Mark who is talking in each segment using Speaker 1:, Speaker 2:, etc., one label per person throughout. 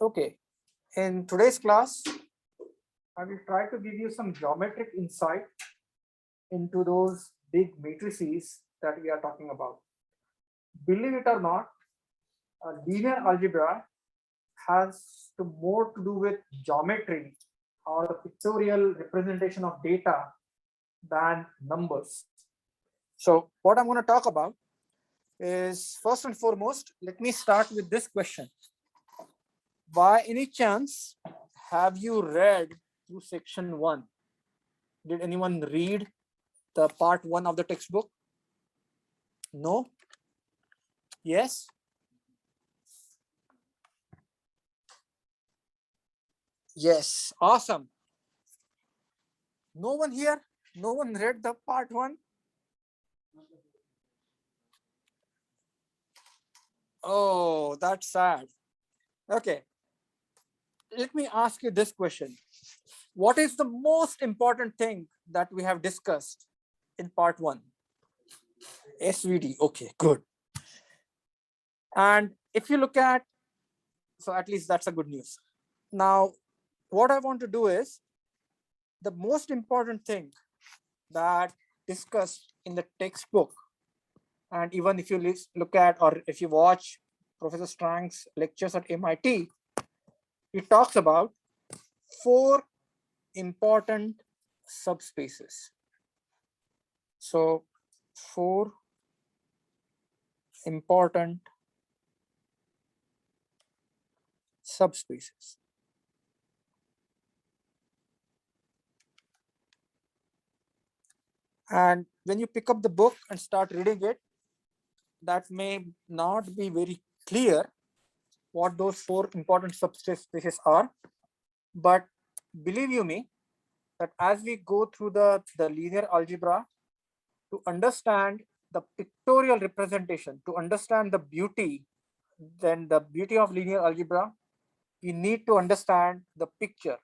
Speaker 1: Okay, in today's class, I will try to give you some geometric insight into those big matrices that we are talking about. Believe it or not, linear algebra has more to do with geometry or the pictorial representation of data than numbers. So what I'm going to talk about is, first and foremost, let me start with this question. By any chance, have you read through section 1? Did anyone read the part 1 of the textbook? No? Yes? Yes, awesome. No one here? No one read the part 1? Oh, that's sad. Okay, let me ask you this question. What is the most important thing that we have discussed in part 1? SVD. Okay, good. And if you look at, so at least that's a good news. Now, what I want to do is, the most important thing that discussed in the textbook, and even if you look at or if you watch Professor Strang's lectures at MIT, it talks about 4 important subspaces. So 4 important subspaces. And when you pick up the book and start reading it, that may not be very clear what those 4 important subspaces are. But believe you me, that as we go through the linear algebra, to understand the pictorial representation, to understand the beauty, then the beauty of linear algebra, we need to understand the picture.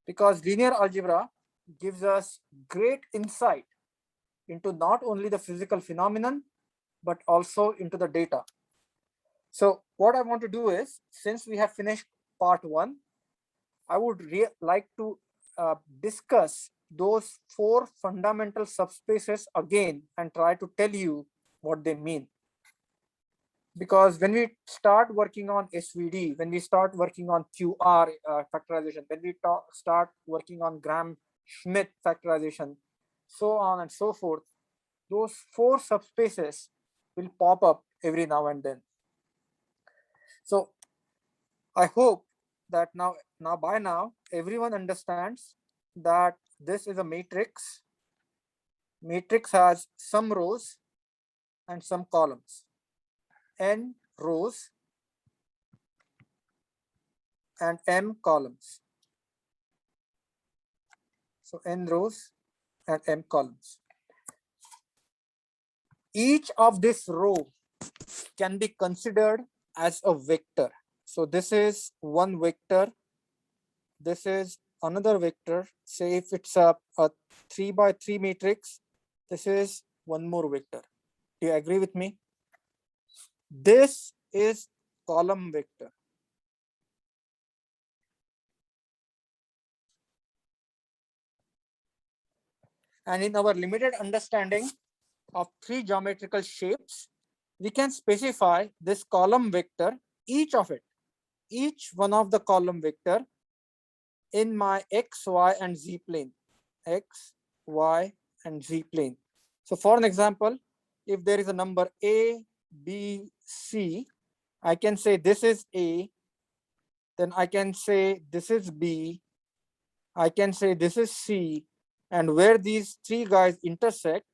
Speaker 1: Because linear algebra gives us great insight into not only the physical phenomenon, but also into the data. So what I want to do is, since we have finished part 1, I would like to discuss those 4 fundamental subspaces again and try to tell you what they mean. Because when we start working on SVD, when we start working on QR factorization, when we start working on Gram-Schmidt factorization, so on and so forth, those 4 subspaces will pop up every now and then. So I hope that by now everyone understands that this is a matrix. Matrix has some rows and some columns. N rows and M columns. So N rows and M columns. Each of this row can be considered as a vector. So this is one vector. This is another vector. Say if it's a 3 by 3 matrix, this is one more vector. Do you agree with me? This is column vector. And in our limited understanding of 3 geometrical shapes, we can specify this column vector, each one of the column vector in my X, Y, and Z plane. X, Y, and Z plane. So for an example, if there is a number A, B, C, I can say this is A, then I can say this is B, I can say this is C, and where these 3 guys intersect,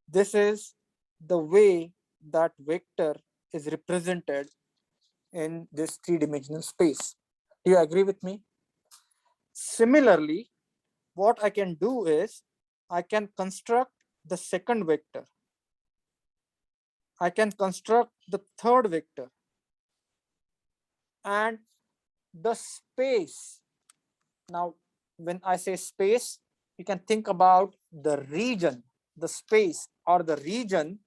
Speaker 1: this is the way that vector is represented in this 3-dimensional space. Do you agree with me? Similarly, what I can do is I can construct the second vector. I can construct the third vector. And the space. Now, when I say space, you can think about the region the space or the region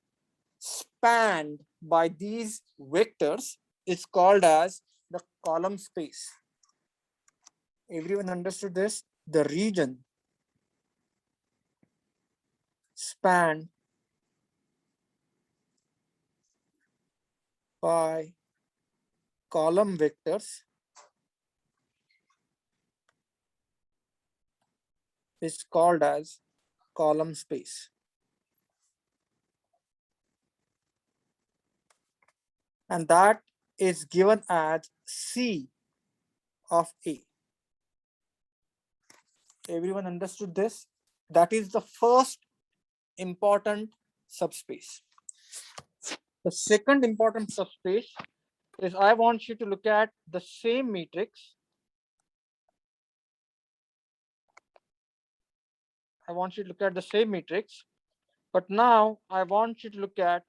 Speaker 1: spanned by these vectors is called as the column space. Everyone understood this? The region spanned by column vectors is called as column space. And that is given as C of A. Everyone understood this? That is the first important subspace. The second important subspace is I want you to look at the same matrix. I want you to look at the same matrix, but now I want you to look at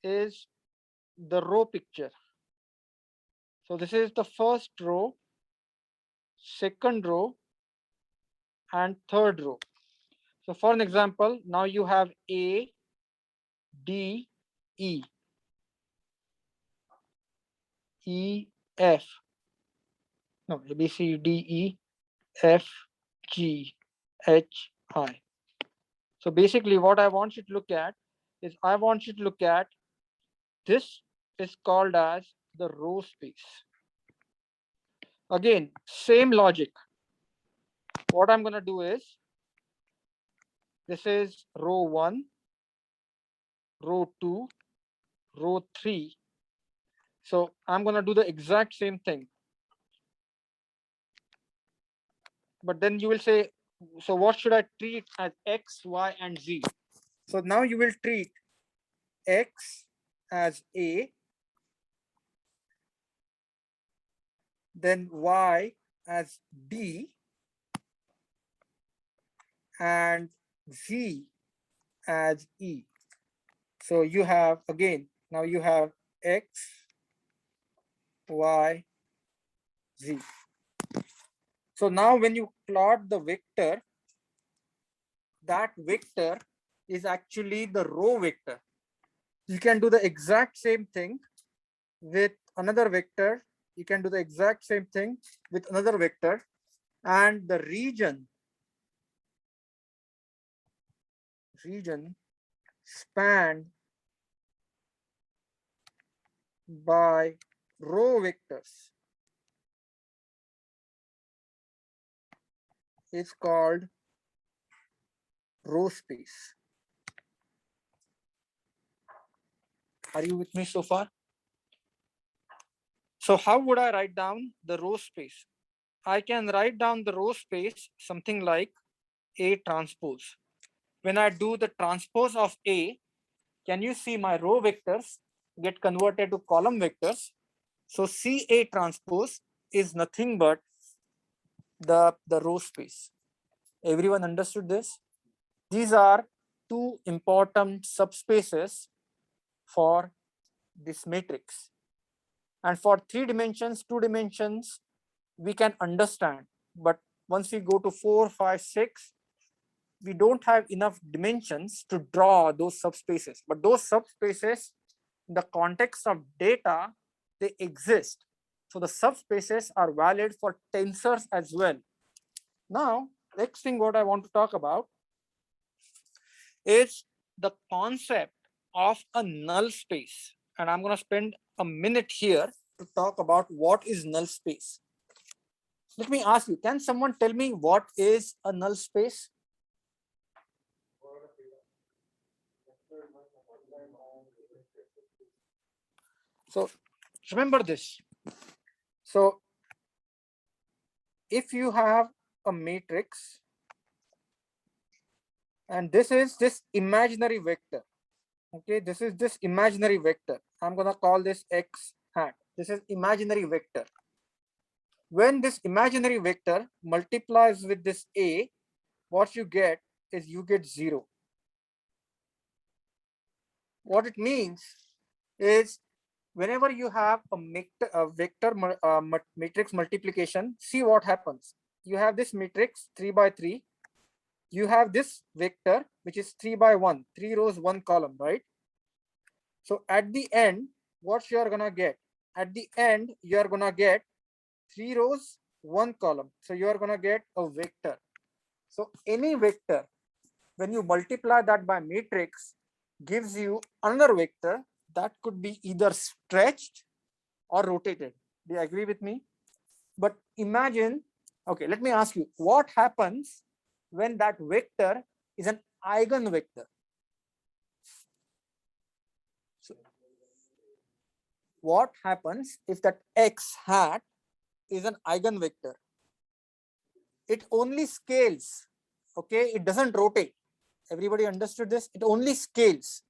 Speaker 1: is the row picture. So this is the first row, second row, and third row. So for an example, now you have A, D, E, E, F. No, A, B, C, D, E, F, G, H, I. So basically what I want you to look at is I want you to look at this is called as the row space. Again, same logic. What I'm going to do is this is row 1, row 2, row 3. So I'm going to do the exact same thing. But then you will say, so what should I treat as X, Y, and Z? So now you will treat X as A, then Y as B, and Z as E. So you have, again, now you have X, Y, Z. So now when you plot the vector, that vector is actually the row vector. You can do the exact same thing with another vector. You can do the exact same thing with another vector, and the region spanned by row vectors is called row space. Are you with me so far? So how would I write down the row space? I can write down the row space something like A transpose. When I do the transpose of A, can you see my row vectors get converted to column vectors? So CA transpose is nothing but the row space. Everyone understood this? These are two important subspaces for this matrix. And for 3 dimensions, 2 dimensions, we can understand. But once we go to 4, 5, 6, we don't have enough dimensions to draw those subspaces. But those subspaces, in the context of data, they exist. So the subspaces are valid for tensors as well. Now, next thing what I want to talk about is the concept of a null space. And I'm going to spend a minute here to talk about what is null space. Let me ask you, can someone tell me what is a null space? So remember this. So if you have a matrix and this is this imaginary vector, okay, this is this imaginary vector. I'm going to call this X hat. This is imaginary vector. When this imaginary vector multiplies with this A, what you get is you get 0. What it means is whenever you have a vector matrix multiplication, see what happens. you have this matrix 3 by 3. You have this vector, which is 3 by 1, 3 rows, 1 column, right? So at the end, what you're gonna get? At the end, you're gonna get 3 rows, 1 column. So you're gonna get a vector. So any vector, when you multiply that by matrix, gives you another vector that could be either stretched or rotated. Do you agree with me? But imagine, okay, let me ask you, what happens when that vector is an eigenvector? So what happens if that x hat is an eigenvector? It only scales, okay? It doesn't rotate. Everybody understood this? It only scales.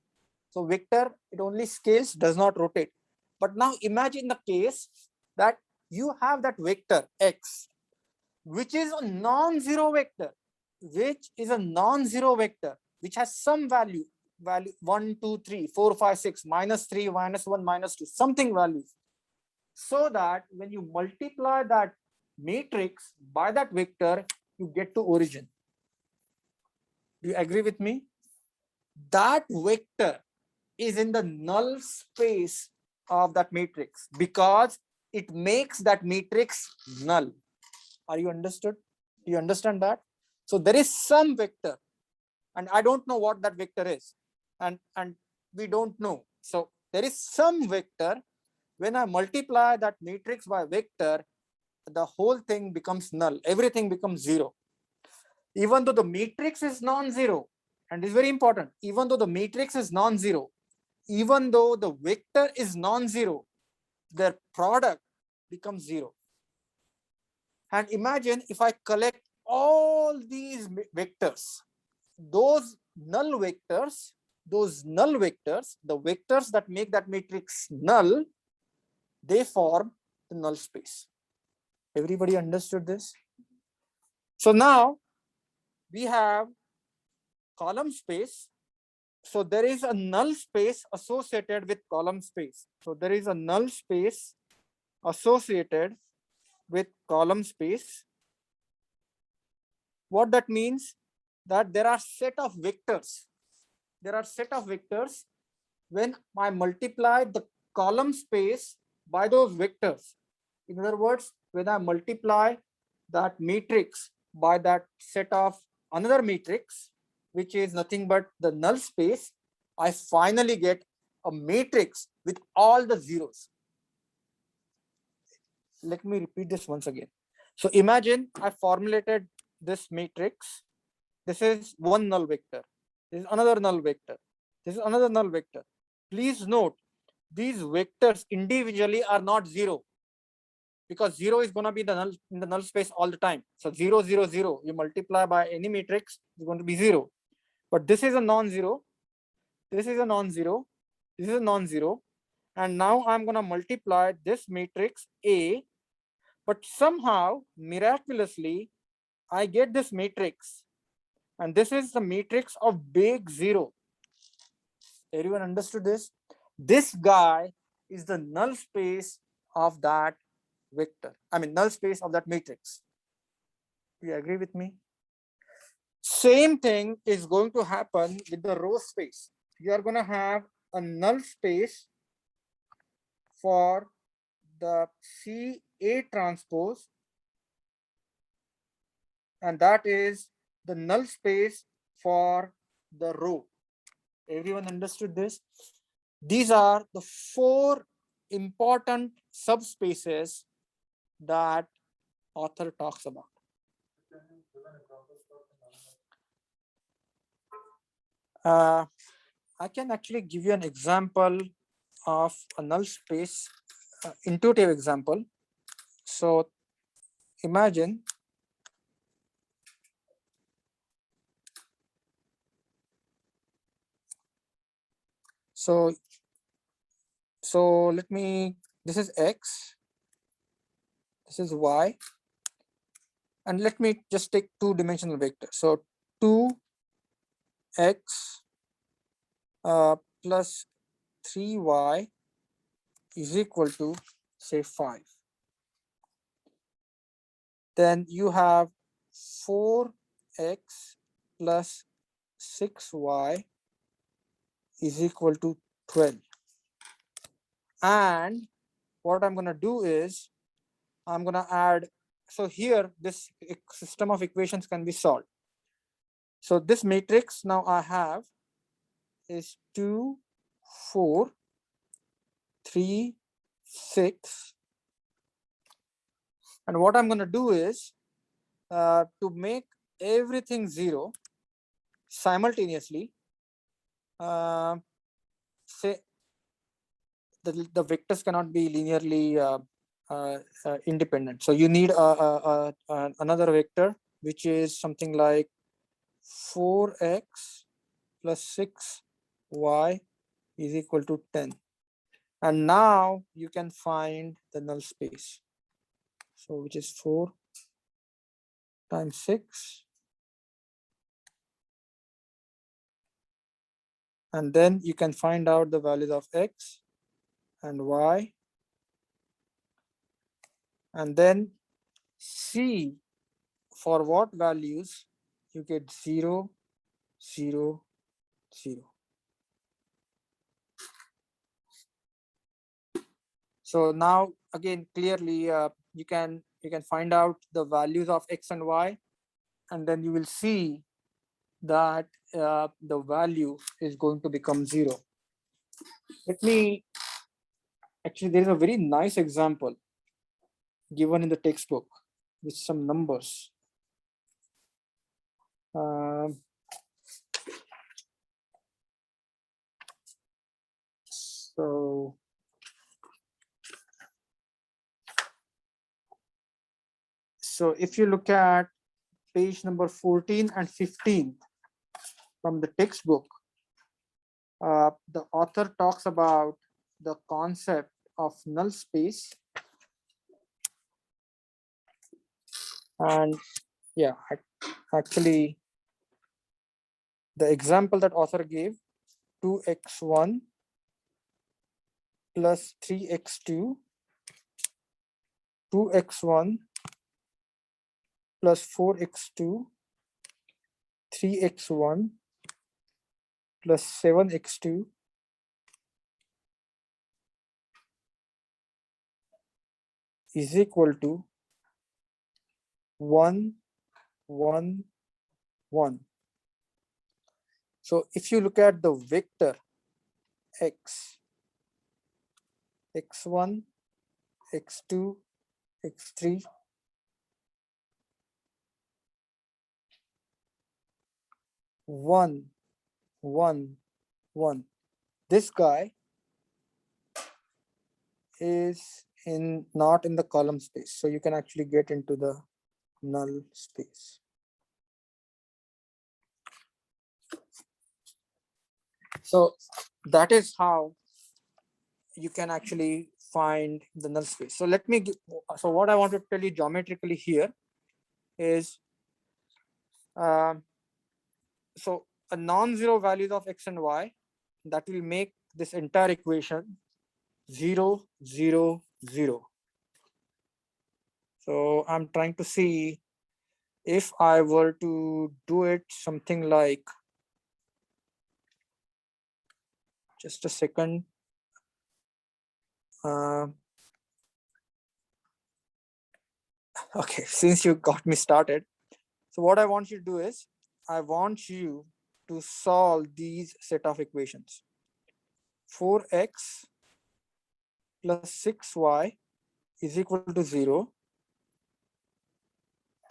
Speaker 1: So vector, it only scales, does not rotate. But now imagine the case that you have that vector x, which is a non-zero vector, which has some value 1, 2, 3, 4, 5, 6, -3, -1, -2, something values. So that when you multiply that matrix by that vector, you get to origin. Do you agree with me? That vector is in the null space of that matrix because it makes that matrix null. Are you understood? Do you understand that? So there is some vector, and I don't know what that vector is, and we don't know. So there is some vector. When I multiply that matrix by vector, the whole thing becomes null. Everything becomes zero. Even though the matrix is non-zero, and it's very important, even though the matrix is non-zero, even though the vector is non-zero, their product becomes zero. And imagine if I collect all these vectors, those null vectors, the vectors that make that matrix null, they form the null space. Everybody understood this? So now we have column space. So there is a null space associated with column space. So there is a null space associated with column space. What that means? That there are set of vectors. There are set of vectors. When I multiply the column space by those vectors, in other words, when I multiply that matrix by that set of another matrix, which is nothing but the null space, I finally get a matrix with all the zeros. Let me repeat this once again. So imagine I formulated this matrix. This is one null vector. This is another null vector. This is another null vector. Please note, these vectors individually are not zero, because zero is going to be the null in the null space all the time. So 0, 0, 0, you multiply by any matrix, it's going to be zero. But this is a non-zero. This is a non-zero. This is a non-zero. And now I'm going to multiply this matrix A. But somehow, miraculously, I get this matrix. And this is the matrix of big zero. Everyone understood this? This guy is the null space of that vector. I mean, null space of that matrix. Do you agree with me? Same thing is going to happen with the row space. You are going to have a null space for the CA transpose, and that is the null space for the row. Everyone understood this? These are the 4 important subspaces that author talks about. I can actually give you an example of a null space, intuitive example. So imagine so let me, this is x, this is y, and let me just take 2-dimensional vector. So 2x plus 3y is equal to, say, 5. then you have 4x plus 6y is equal to 12. And what I'm going to do is I'm going to add, so here this system of equations can be solved. So this matrix now I have is 2, 4, 3, 6. And what I'm going to do is to make everything 0 simultaneously, say the vectors cannot be linearly independent. So you need another vector, which is something like 4x plus 6y is equal to 10. And now you can find the null space. So which is 4 times 6. And then you can find out the values of x and y. And then see for what values you get 0, 0, 0. So now again clearly you can find out the values of x and y, and then you will see that the value is going to become 0. Let me actually, there is a very nice example given in the textbook with some numbers. So if you look at page number 14 and 15 from the textbook, the author talks about the concept of null space. And yeah, actually the example that author gave, 2x1 plus 3x2, 2x1 plus 4x2, 3x1 plus 7x2 is equal to 1, 1, 1. So if you look at the vector x, x1, x2, x3, one, one, one. This guy is not in the column space, so you can actually get into the null space. So that is how you can actually find the null space. So let me give, so what I want to tell you geometrically here is so a non-zero values of x and y, that will make this entire equation 0, 0, 0. So I'm trying to see if I were to do it something like, just a second. Okay, since you got me started. So what I want you to do is, I want you to solve these set of equations. 4x plus 6y is equal to 0.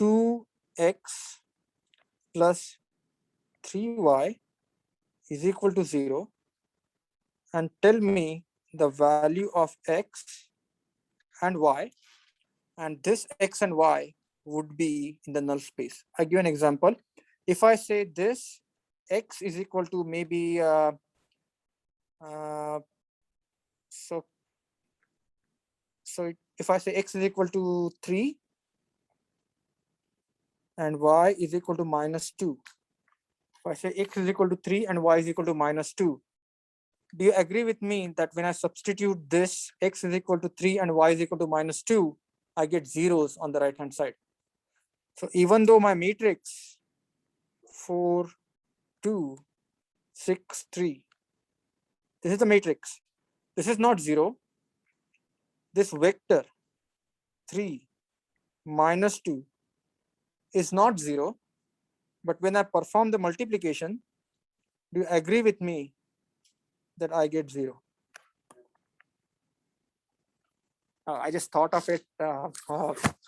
Speaker 1: 2x plus 3y is equal to 0. And tell me the value of x and y. And this x and y would be in the null space. I give an example. If I say this x is equal to maybe so if I say x is equal to 3 and y is equal to -2, if I say x is equal to 3 and y is equal to -2, do you agree with me that when I substitute this x is equal to 3 and y is equal to -2, I get zeros on the right hand side? So even though my matrix 4, 2, 6, 3, this is the matrix. This is not 0. This vector 3 minus 2 is not 0. But when I perform the multiplication, do you agree with me that I get 0? I just thought of it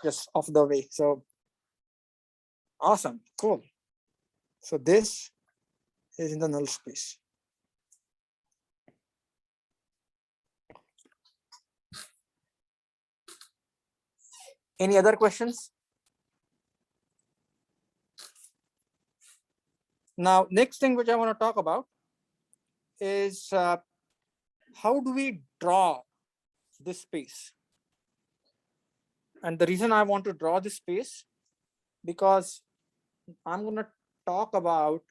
Speaker 1: just off the way. So awesome, cool. So this is in the null space. Any other questions? Now, next thing which I want to talk about is how do we draw this space? And the reason I want to draw this space, because I'm going to talk about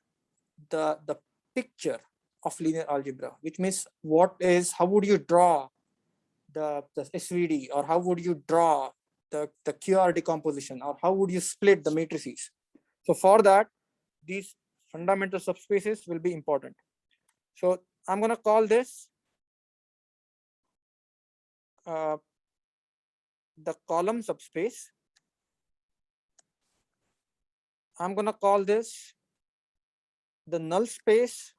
Speaker 1: the picture of linear algebra, which means how would you draw the SVD, or how would you draw the QR decomposition, or how would you split the matrices? So for that, these fundamental subspaces will be important. So I'm going to call this the column subspace. I'm going to call this the null space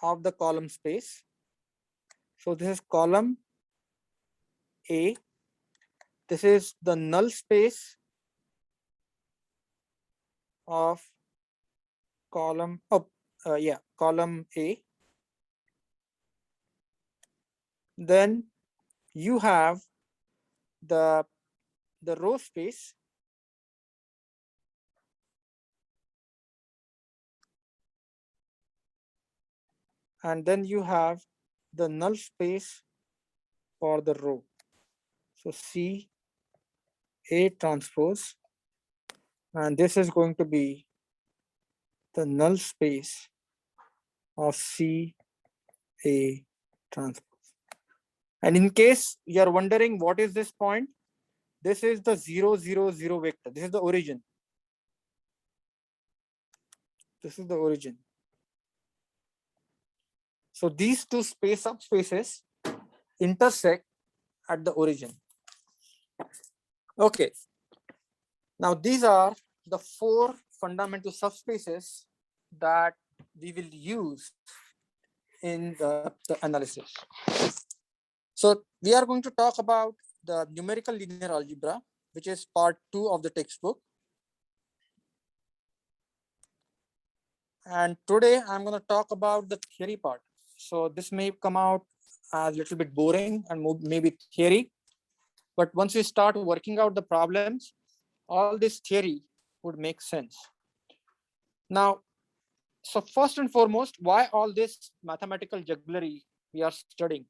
Speaker 1: of the column space. So this is column A. This is the null space of column column A. Then you have the row space, and then you have the null space for the row. So C A transpose, and this is going to be the null space of C A transpose. And in case you are wondering what is this point, this is the 0, 0, 0 vector. This is the origin. This is the origin. So these two subspaces intersect at the origin. Okay. Now these are the 4 fundamental subspaces that we will use in the analysis. So we are going to talk about the numerical linear algebra, which is part 2 of the textbook. And today I'm going to talk about the theory part. So this may come out as a little bit boring and maybe theory, but once we start working out the problems, all this theory would make sense. Now, so first and foremost, why all this mathematical jugglery we are studying?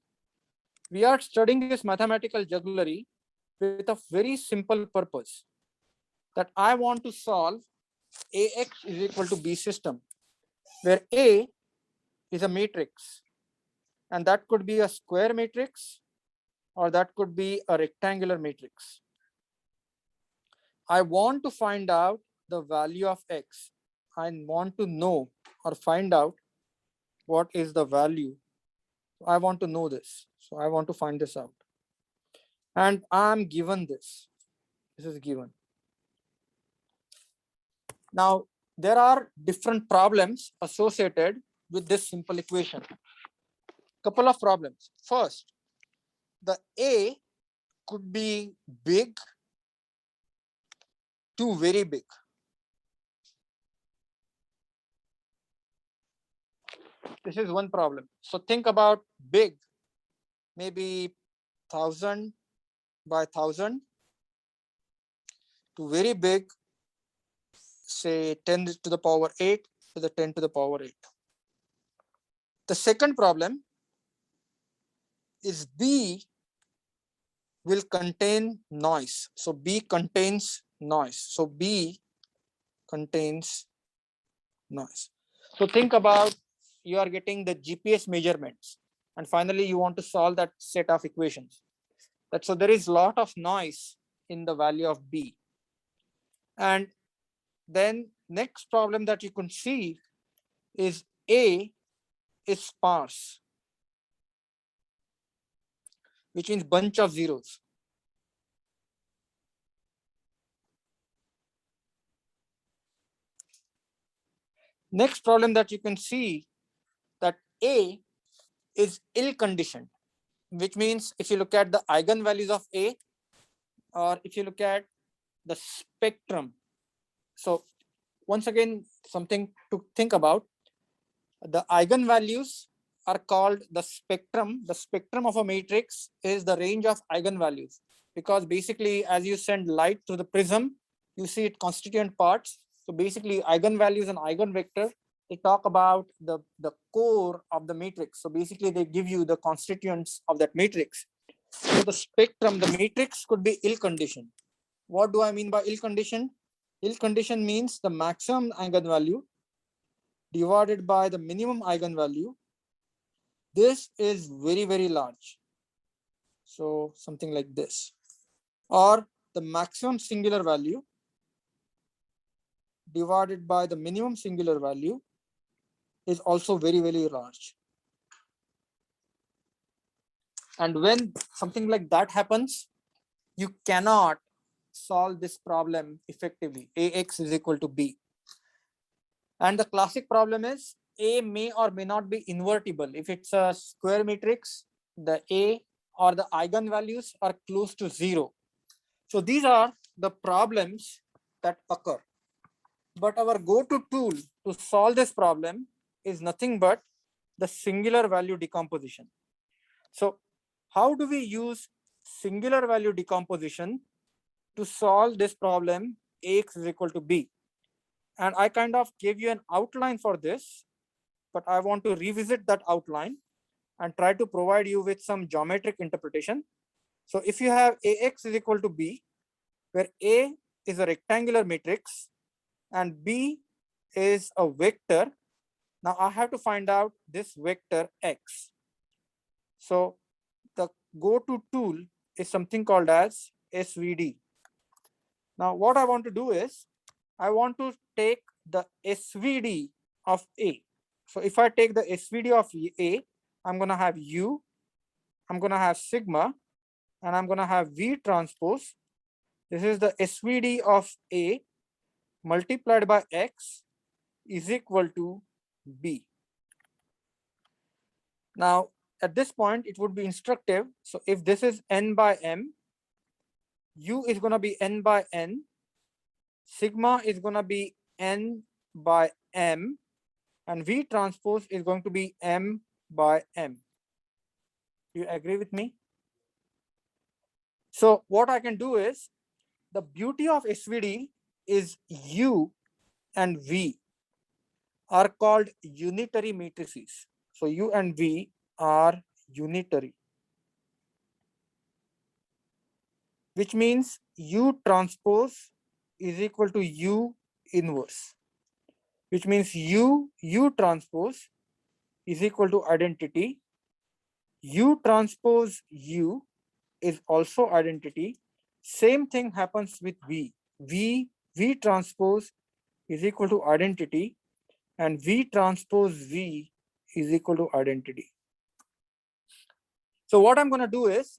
Speaker 1: We are studying this mathematical jugglery with a very simple purpose, that I want to solve AX is equal to B system, where A is a matrix, and that could be a square matrix or that could be a rectangular matrix. I want to find out the value of X. I want to know or find out what is the value. I want to know this. So I want to find this out. And I'm given this. This is given. Now, there are different problems associated with this simple equation. Couple of problems. First, the A could be big to very big. This is one problem. So think about big, maybe 1000 by 1000, to very big, say 10 to the power 8 to the 10 to the power 8. The second problem is B will contain noise. So B contains noise. So B contains noise. So think about, you are getting the GPS measurements, and finally you want to solve that set of equations. So there is a lot of noise in the value of B. And then next problem that you can see is A is sparse, which means bunch of zeros. Next problem that you can see that A is ill conditioned, which means if you look at the eigenvalues of A, or if you look at the spectrum. So once again, something to think about. The eigenvalues are called the spectrum. The spectrum of a matrix is the range of eigenvalues, because basically as you send light through the prism, you see it constituent parts. So basically eigenvalues and eigenvector, they talk about the core of the matrix. So basically they give you the constituents of that matrix. So the spectrum, the matrix could be ill conditioned. What do I mean by ill conditioned? Ill conditioned means the maximum eigenvalue divided by the minimum eigenvalue. This is very, very large. So something like this. Or the maximum singular value divided by the minimum singular value is also very, very large. And when something like that happens, you cannot solve this problem effectively. Ax is equal to b. And the classic problem is A may or may not be invertible. If it's a square matrix, the A or the eigenvalues are close to 0. So these are the problems that occur. But our go-to tool to solve this problem is nothing but the singular value decomposition. So how do we use singular value decomposition to solve this problem Ax is equal to b? And I kind of gave you an outline for this, but I want to revisit that outline and try to provide you with some geometric interpretation. So if you have Ax is equal to b, where A is a rectangular matrix and B is a vector, now I have to find out this vector x. So the go-to tool is something called as SVD. Now what I want to do is, I want to take the SVD of A. So if I take the SVD of A, I'm going to have U, I'm going to have sigma, and I'm going to have V transpose. This is the SVD of A multiplied by X is equal to B. Now, at this point, it would be instructive. So if this is N by M, U is going to be N by N, sigma is going to be N by M, and V transpose is going to be M by M. Do you agree with me? So what I can do is, the beauty of SVD is U and V are called unitary matrices. So U and V are unitary, which means U transpose is equal to U inverse, which means U transpose is equal to identity. U transpose U is also identity. Same thing happens with V. V transpose is equal to identity, and V transpose V is equal to identity. So what I'm going to do is,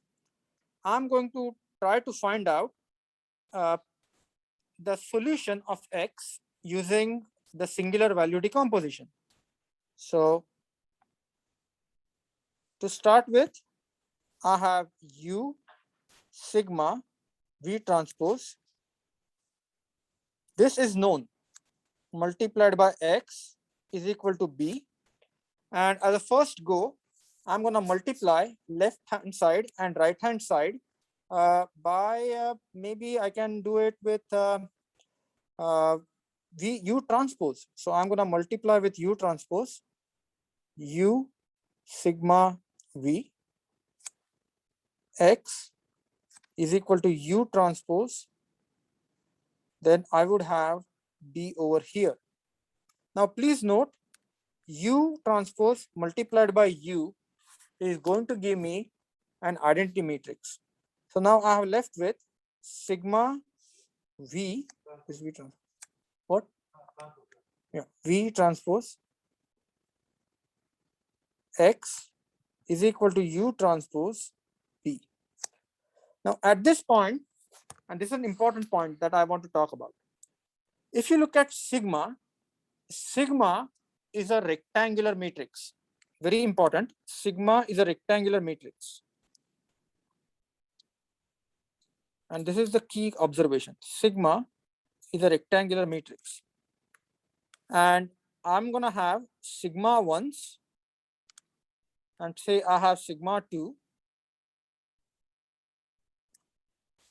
Speaker 1: I'm going to try to find out the solution of X using the singular value decomposition. So to start with, I have U sigma V transpose. This is known, multiplied by X is equal to B. And as a first go, I'm going to multiply left hand side and right hand side by maybe I can do it with V U transpose. So I'm going to multiply with U transpose, U sigma V X is equal to U transpose. Then I would have B over here. Now please note, U transpose multiplied by U is going to give me an identity matrix. So now I have left with sigma V is V transpose. What? Yeah, V transpose X is equal to U transpose V. Now at this point, and this is an important point that I want to talk about. If you look at sigma, sigma is a rectangular matrix. Very important. Sigma is a rectangular matrix. And this is the key observation. Sigma is a rectangular matrix. And I'm going to have sigma 1s, and say I have sigma 2.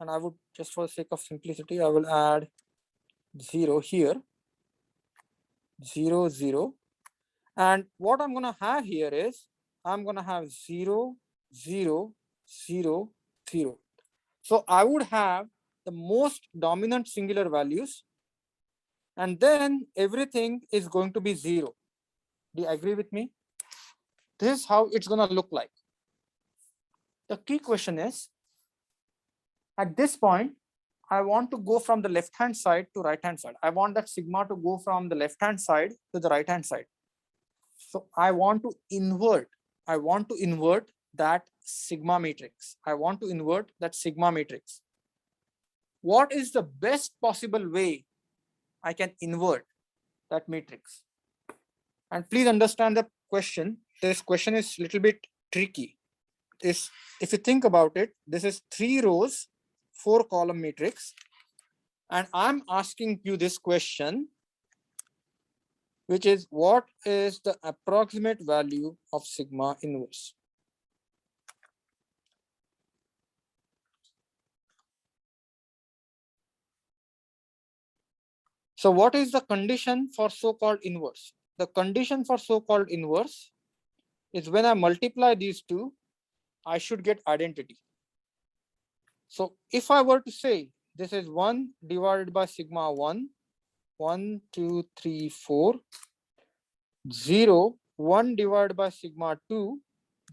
Speaker 1: And I would, just for the sake of simplicity, I will add 0 here, 0, 0. And what I'm going to have here is I'm going to have 0, 0, 0, 0. So I would have the most dominant singular values, and then everything is going to be 0. Do you agree with me? This is how it's going to look like. The key question is, at this point, I want to go from the left-hand side to right-hand side. I want that sigma to go from the left-hand side to the right-hand side. So I want to invert. I want to invert that sigma matrix. I want to invert that sigma matrix. What is the best possible way I can invert that matrix? And please understand the question. This question is a little bit tricky. If you think about it, this is 3 rows, 4 column matrix. And I'm asking you this question, which is, what is the approximate value of sigma inverse? So what is the condition for so-called inverse? The condition for so-called inverse is when I multiply these two, I should get identity. So if I were to say this is 1 divided by sigma 1, 1, 2, 3, 4, 0, 1 divided by sigma 2,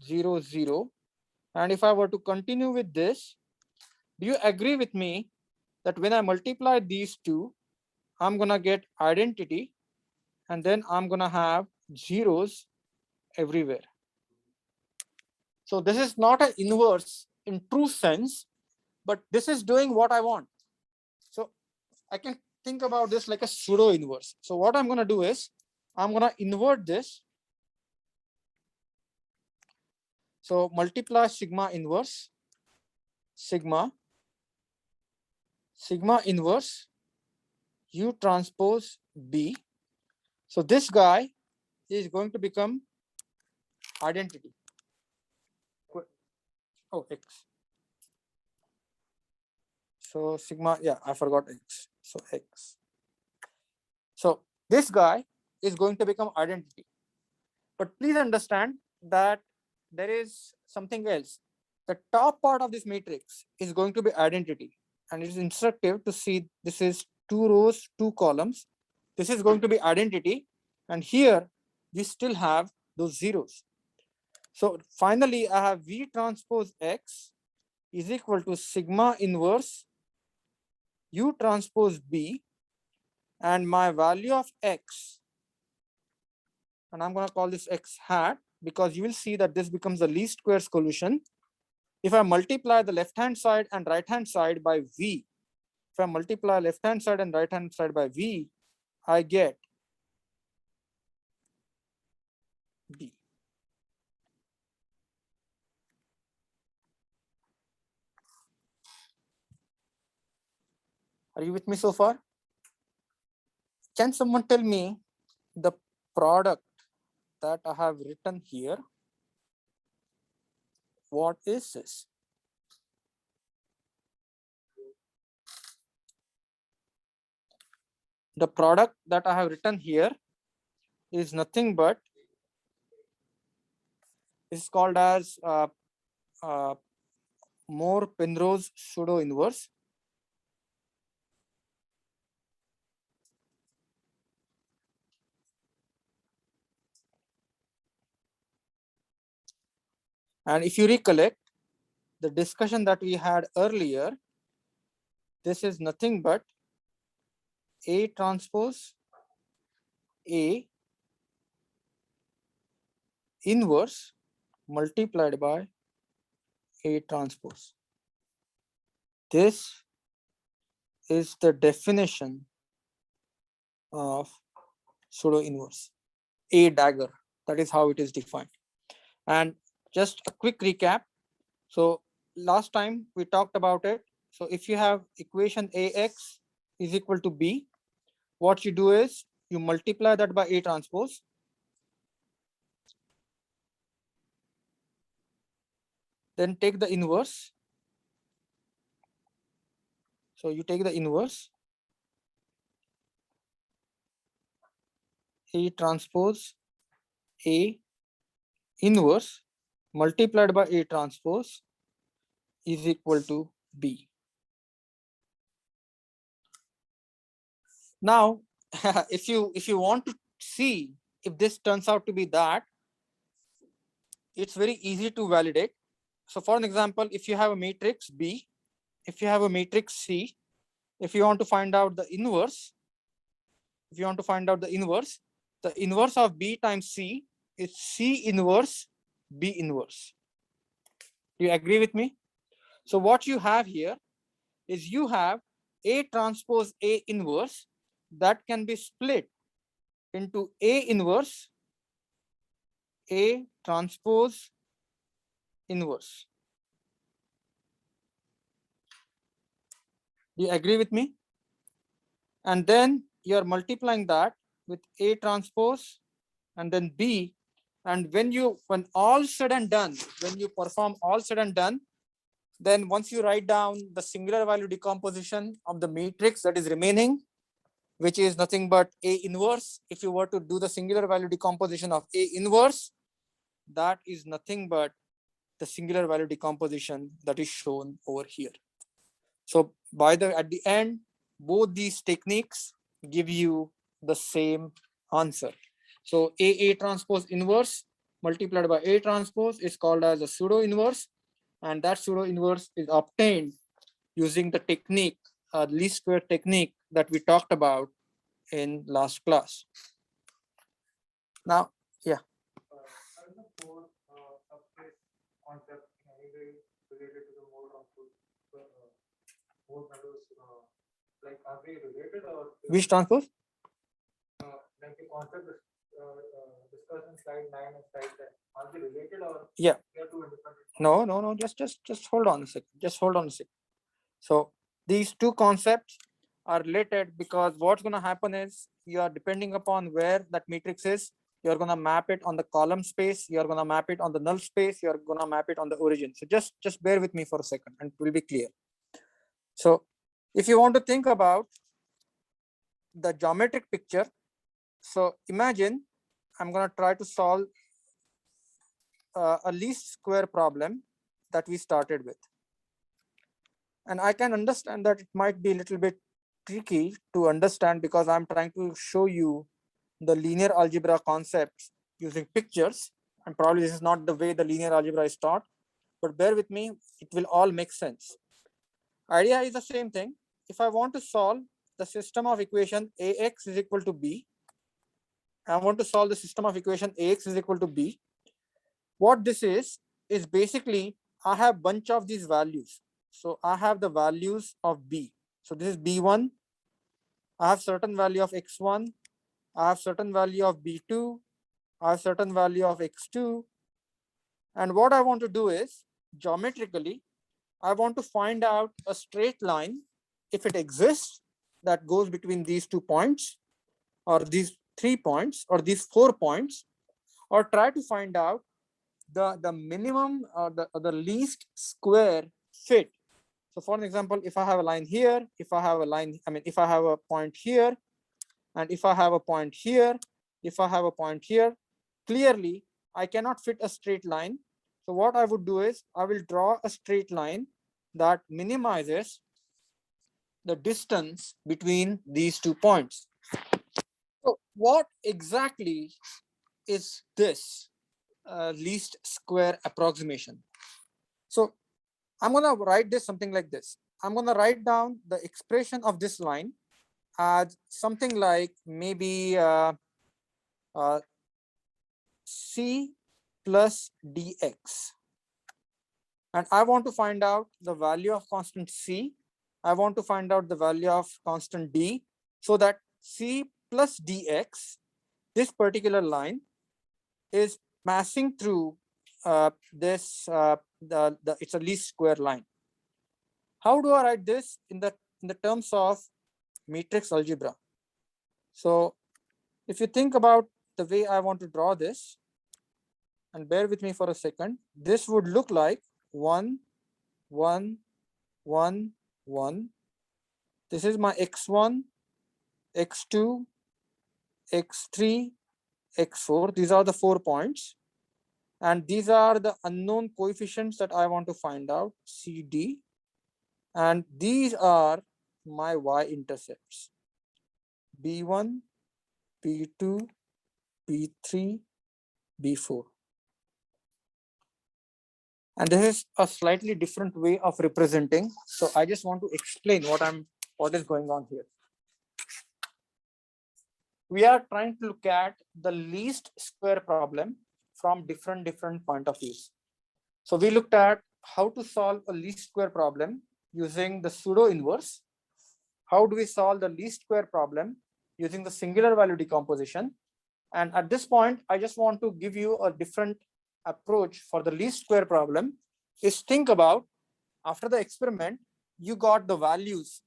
Speaker 1: 0, 0. And if I were to continue with this, do you agree with me that when I multiply these two, I'm going to get identity, and then I'm going to have zeros everywhere. So this is not an inverse in true sense, but this is doing what I want. So I can think about this like a pseudo inverse. So what I'm going to do is I'm going to invert this. So multiply sigma inverse, sigma inverse U transpose B. So this guy is going to become identity. Oh, X. So sigma, yeah, I forgot X. So X. So this guy is going to become identity. But please understand that there is something else. The top part of this matrix is going to be identity. And it is instructive to see this is 2 rows, 2 columns. This is going to be identity. And here we still have those zeros. So finally, I have V transpose X is equal to sigma inverse U transpose B, and my value of X, and I'm going to call this X hat, because you will see that this becomes the least square solution. If I multiply the left-hand side and right-hand side by V, if I multiply left-hand side and right-hand side by V, I get B. Are you with me so far? Can someone tell me the product that I have written here? What is this? The product that I have written here is nothing but, is called as Moore-Penrose pseudo inverse. And if you recollect the discussion that we had earlier, this is nothing but A transpose A inverse multiplied by A transpose. This is the definition of pseudo inverse. A dagger, that is how it is defined. And just a quick recap. So last time we talked about it. So if you have equation AX is equal to B, what you do is you multiply that by A transpose. Then take the inverse. So you take the inverse A transpose A inverse multiplied by A transpose is equal to B. Now, if you want to see if this turns out to be that, it's very easy to validate. So for an example, if you have a matrix B, if you have a matrix C, if you want to find out the inverse, the inverse of B times C is C inverse B inverse. Do you agree with me? So what you have here is you have A transpose A inverse that can be split into A inverse A transpose inverse. Do you agree with me? And then you're multiplying that with A transpose and then B. And when all said and done, when you perform all said and done, then once you write down the singular value decomposition of the matrix that is remaining, which is nothing but A inverse, if you were to do the singular value decomposition of A inverse, that is nothing but the singular value decomposition that is shown over here. So at the end, both these techniques give you the same answer. So A transpose inverse multiplied by A transpose is called as a pseudo inverse, and that pseudo inverse is obtained using the technique, least square technique that we talked about in last class. Now, yeah.
Speaker 2: Are the four subspace concept in any way related to the mode of mode values? Like, are they related or
Speaker 1: Which transpose?
Speaker 2: like the concept discussed in slide 9 and slide 10? Are they related or
Speaker 1: Yeah.
Speaker 2: they are two independent?
Speaker 1: No. Just hold on a second. So these two concepts are related because what's going to happen is you are depending upon where that matrix is. You're going to map it on the column space. You're going to map it on the null space. You're going to map it on the origin. So just bear with me for a second and it will be clear. So if you want to think about the geometric picture, so imagine I'm going to try to solve a least square problem that we started with. And I can understand that it might be a little bit tricky to understand because I'm trying to show you the linear algebra concepts using pictures. And probably this is not the way the linear algebra is taught, but bear with me, it will all make sense. Idea is the same thing. If I want to solve the system of equation AX is equal to B, I want to solve the system of equation AX is equal to B. What this is basically I have bunch of these values. So I have the values of B. So this is B1. I have certain value of X1. I have certain value of B2. I have certain value of X2. And what I want to do is geometrically, I want to find out a straight line, if it exists, that goes between these 2 points or these 3 points or these 4 points, or try to find out the minimum or the least square fit. So for an example, if I have a line here, if I have a point here, and if I have a point here, if I have a point here, clearly I cannot fit a straight line. So what I would do is I will draw a straight line that minimizes the distance between these 2 points. So what exactly is this least square approximation? So I'm going to write this something like this. I'm going to write down the expression of this line as something like maybe c plus dx. And I want to find out the value of constant c. I want to find out the value of constant d, so that c plus dx, this particular line, is passing through this, it's a least square line. How do I write this in the terms of matrix algebra? So if you think about the way I want to draw this, and bear with me for a second, this would look like 1, 1, 1, 1. This is my x1, x2, x3, x4. These are the 4 points. And these are the unknown coefficients that I want to find out, CD. And these are my y-intercepts, B1, B2, B3, B4. And this is a slightly different way of representing. So I just want to explain what is going on here. We are trying to look at the least square problem from different point of views. So we looked at how to solve a least square problem using the pseudo inverse. How do we solve the least square problem using the singular value decomposition? And at this point, I just want to give you a different approach for the least square problem. Is think about, after the experiment, you got the values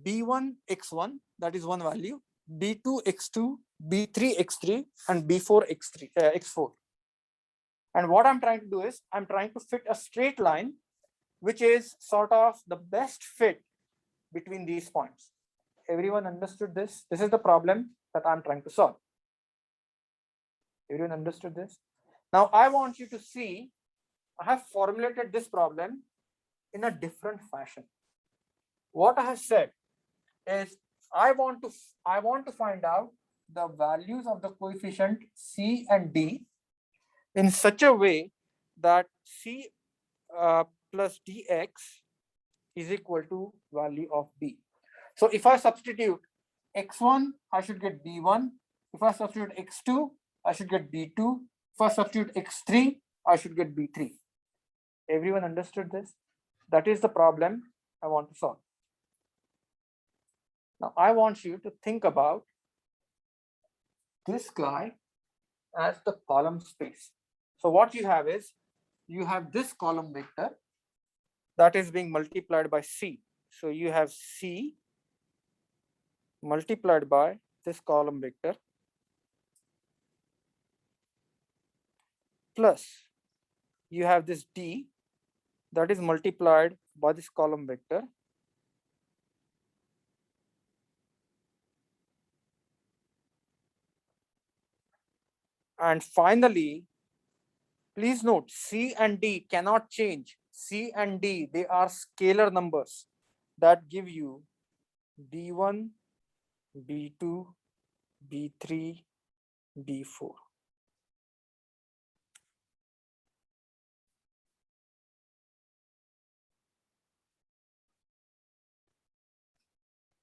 Speaker 1: b1 x1, that is one value, b2 x2, b3 x3, and b4 x3 x4. And what I'm trying to do is I'm trying to fit a straight line, which is sort of the best fit between these points. Everyone understood this? This is the problem that I'm trying to solve. Everyone understood this? Now I want you to see, I have formulated this problem in a different fashion. What I have said is I want to find out the values of the coefficient c and d in such a way that c plus dx is equal to value of b. So if I substitute x1, I should get b1. If I substitute x2, I should get b2. If I substitute x3, I should get b3. Everyone understood this? That is the problem I want to solve. Now I want you to think about this guy as the column space. So what you have is, you have this column vector that is being multiplied by c. So you have c multiplied by this column vector plus you have this d that is multiplied by this column vector and finally, please note, c and d cannot change. C and d, they are scalar numbers that give you b1, b2, b3, b4.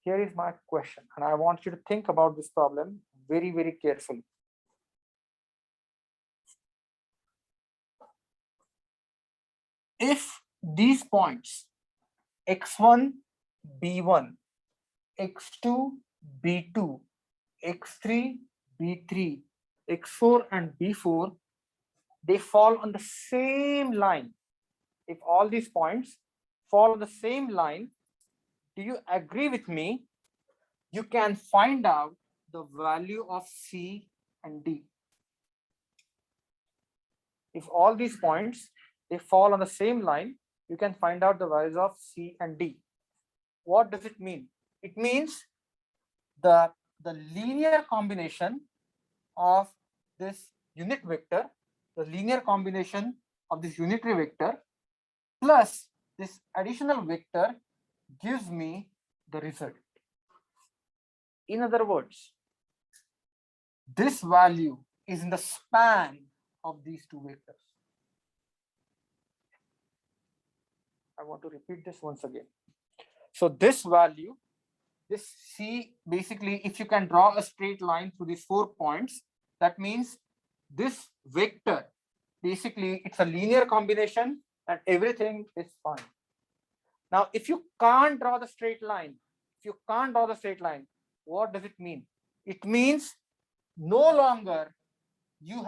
Speaker 1: Here is my question, and I want you to think about this problem very, very carefully. If these points x1, b1, x2, b2, x3, b3, x4, and b4, they fall on the same line. If all these points fall on the same line, do you agree with me? You can find out the value of C and D. If all these points, they fall on the same line, you can find out the values of C and D. What does it mean? It means the linear combination of this unit vector, the linear combination of this unitary vector plus this additional vector gives me the result. In other words, this value is in the span of these two vectors. I want to repeat this once again. So this value this C, basically, if you can draw a straight line through these 4 points, that means this vector, basically, it's a linear combination and everything is fine. Now, if you can't draw the straight line, what does it mean? It means no longer you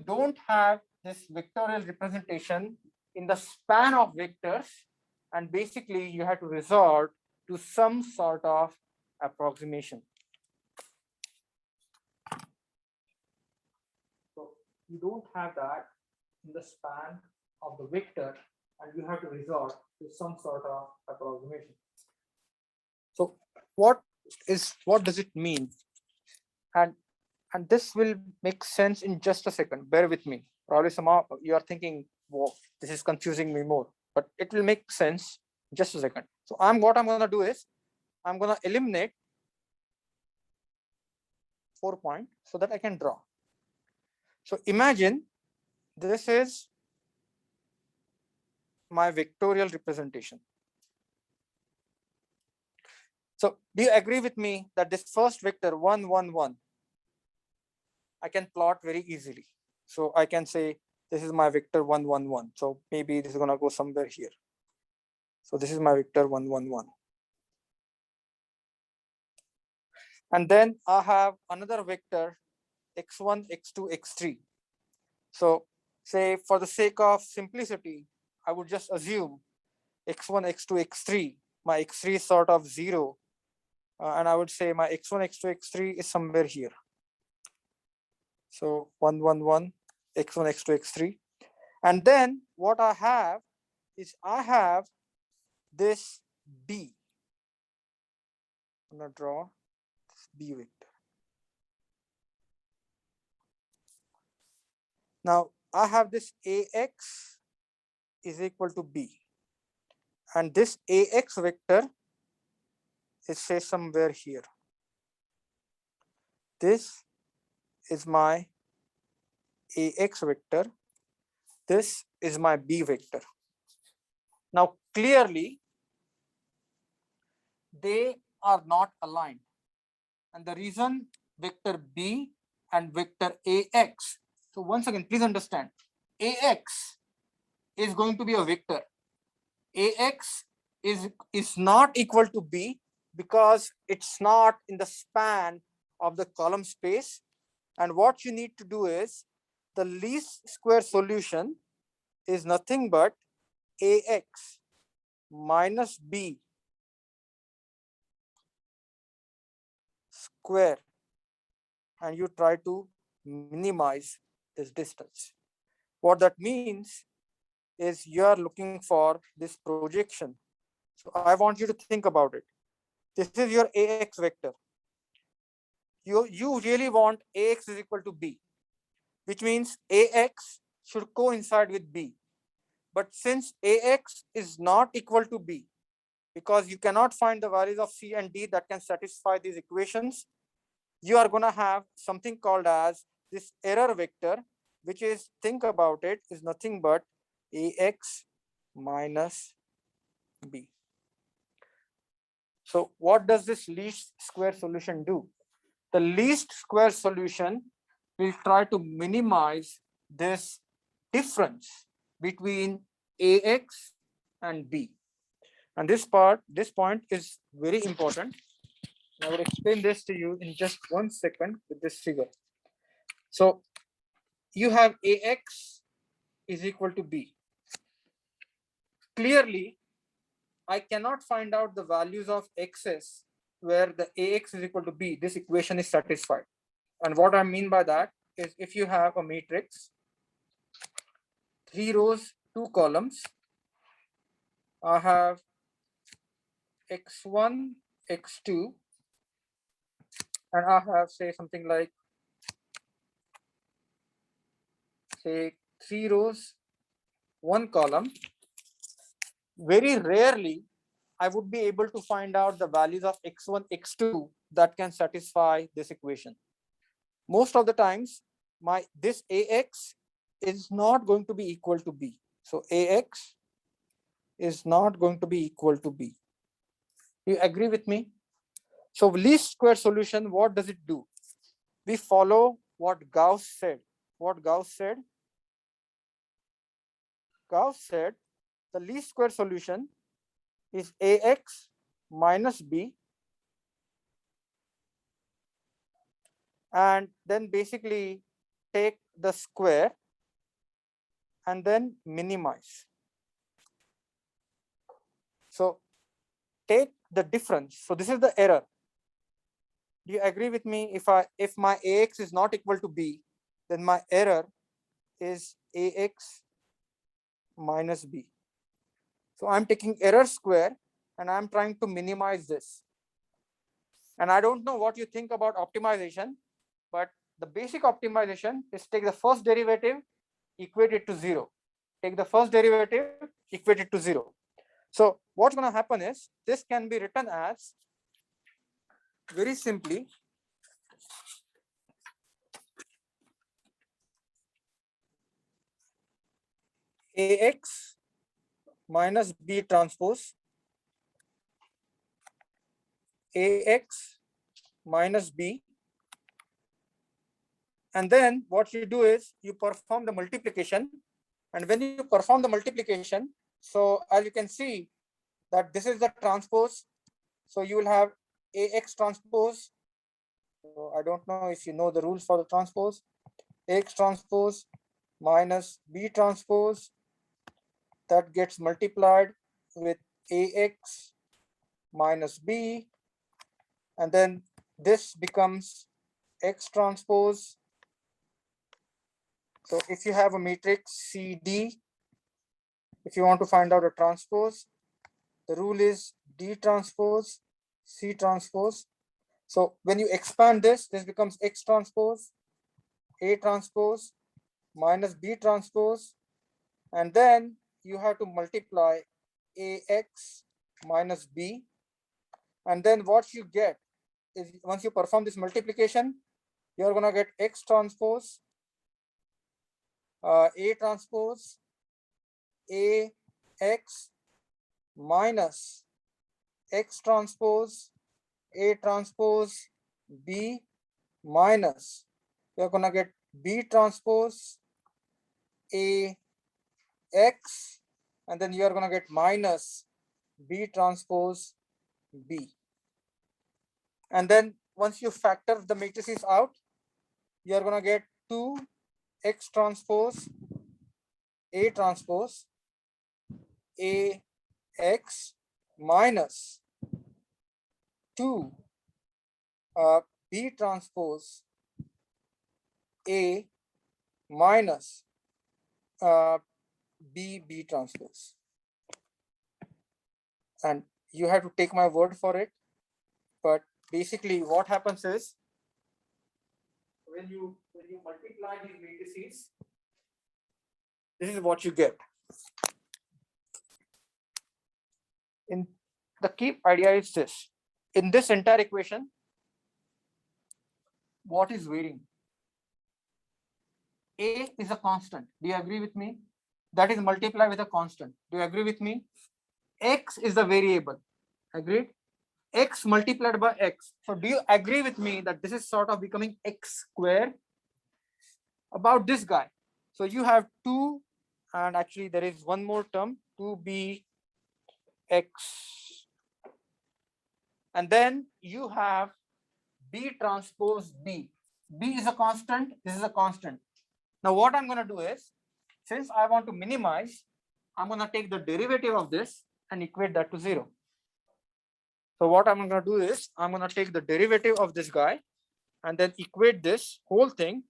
Speaker 1: don't have this vectorial representation in the span of vectors, and basically you have to resort to some sort of approximation. So you don't have that in the span of the vector, and you have to resort to some sort of approximation. So what does it mean? And this will make sense in just a second. Bear with me. Probably some of you are thinking, whoa, this is confusing me more, but it will make sense in just a second. So what I'm gonna do is I'm gonna eliminate 4 points so that I can draw. So imagine this is my vectorial representation. So do you agree with me that this first vector 1, 1, 1, I can plot very easily? So I can say this is my vector 1, 1, 1. So maybe this is gonna go somewhere here. So this is my vector 1, 1, 1. And then I have another vector x1, x2, x3. So say for the sake of simplicity, I would just assume x1, x2, x3. My x3 is sort of 0. And I would say my x1, x2, x3 is somewhere here. So 1, 1, 1, x1, x2, x3. And then what I have is I have this B. I'm gonna draw this B vector. Now I have this AX is equal to B. And this AX vector is say somewhere here. This is my AX vector. This is my B vector. Now clearly they are not aligned. And the reason vector B and vector AX. So once again, please understand, AX is going to be a vector. AX is not equal to B because it's not in the span of the column space. And what you need to do is the least square solution is nothing but AX minus B square, and you try to minimize this distance. What that means is you are looking for this projection. So I want you to think about it. This is your AX vector. You really want AX is equal to B, which means AX should coincide with B. But since AX is not equal to B, because you cannot find the values of C and D that can satisfy these equations, you are going to have something called as this error vector, which is, think about it, is nothing but AX minus B. So what does this least square solution do? The least square solution will try to minimize this difference between AX and B. And this point is very important. I will explain this to you in just 1 second with this figure. So you have AX is equal to B. Clearly, I cannot find out the values of X's where the AX is equal to B. This equation is satisfied. And what I mean by that is if you have a matrix, 3 rows, 2 columns, I have X1, X2, and I have say something like say 3 rows, 1 column. Very rarely I would be able to find out the values of X1, X2 that can satisfy this equation. Most of the times this AX is not going to be equal to B. So AX is not going to be equal to B. You agree with me? So least square solution, what does it do? We follow what Gauss said. What Gauss said? Gauss said the least square solution is ax minus b, and then basically take the square and then minimize. So take the difference. So this is the error. Do you agree with me? If my ax is not equal to b, then my error is ax minus b. So I'm taking error square and I'm trying to minimize this. And I don't know what you think about optimization, but the basic optimization is take the first derivative, equate it to 0. Take the first derivative, equate it to 0. So what's going to happen is this can be written as very simply ax minus b transpose ax minus b, and then what you do is you perform the multiplication, and when you perform the multiplication, so as you can see that this is the transpose, so you will have ax transpose. So I don't know if you know the rules for the transpose. Ax transpose minus b transpose, that gets multiplied with ax minus b, and then this becomes x transpose. So if you have a matrix CD, if you want to find out a transpose, the rule is D transpose, C transpose. So when you expand this becomes X transpose, A transpose minus B transpose, and then you have to multiply AX minus B. And then what you get is once you perform this multiplication, you're gonna get X transpose, A transpose, AX minus X transpose, A transpose, B minus, you're gonna get B transpose, A X, and then you're gonna get minus B transpose, B. And then once you factor the matrices out, you're gonna get 2 X transpose, A transpose, A X minus 2 B transpose A minus B transpose. And you have to take my word for it, but basically what happens is when you multiply these matrices, this is what you get. In the key idea is this: in this entire equation, what is varying? A is a constant. Do you agree with me? That is multiplied with a constant. Do you agree with me? X is the variable. Agreed? X multiplied by X. So do you agree with me that this is sort of becoming X square? About this guy. So you have 2, and actually there is one more term, 2bx. And then you have B transpose B. B is a constant, this is a constant. Now what I'm going to do is, since I want to minimize, I'm going to take the derivative of this and equate that to 0. So what I'm going to do is, I'm going to take the derivative of this guy and then equate this whole thing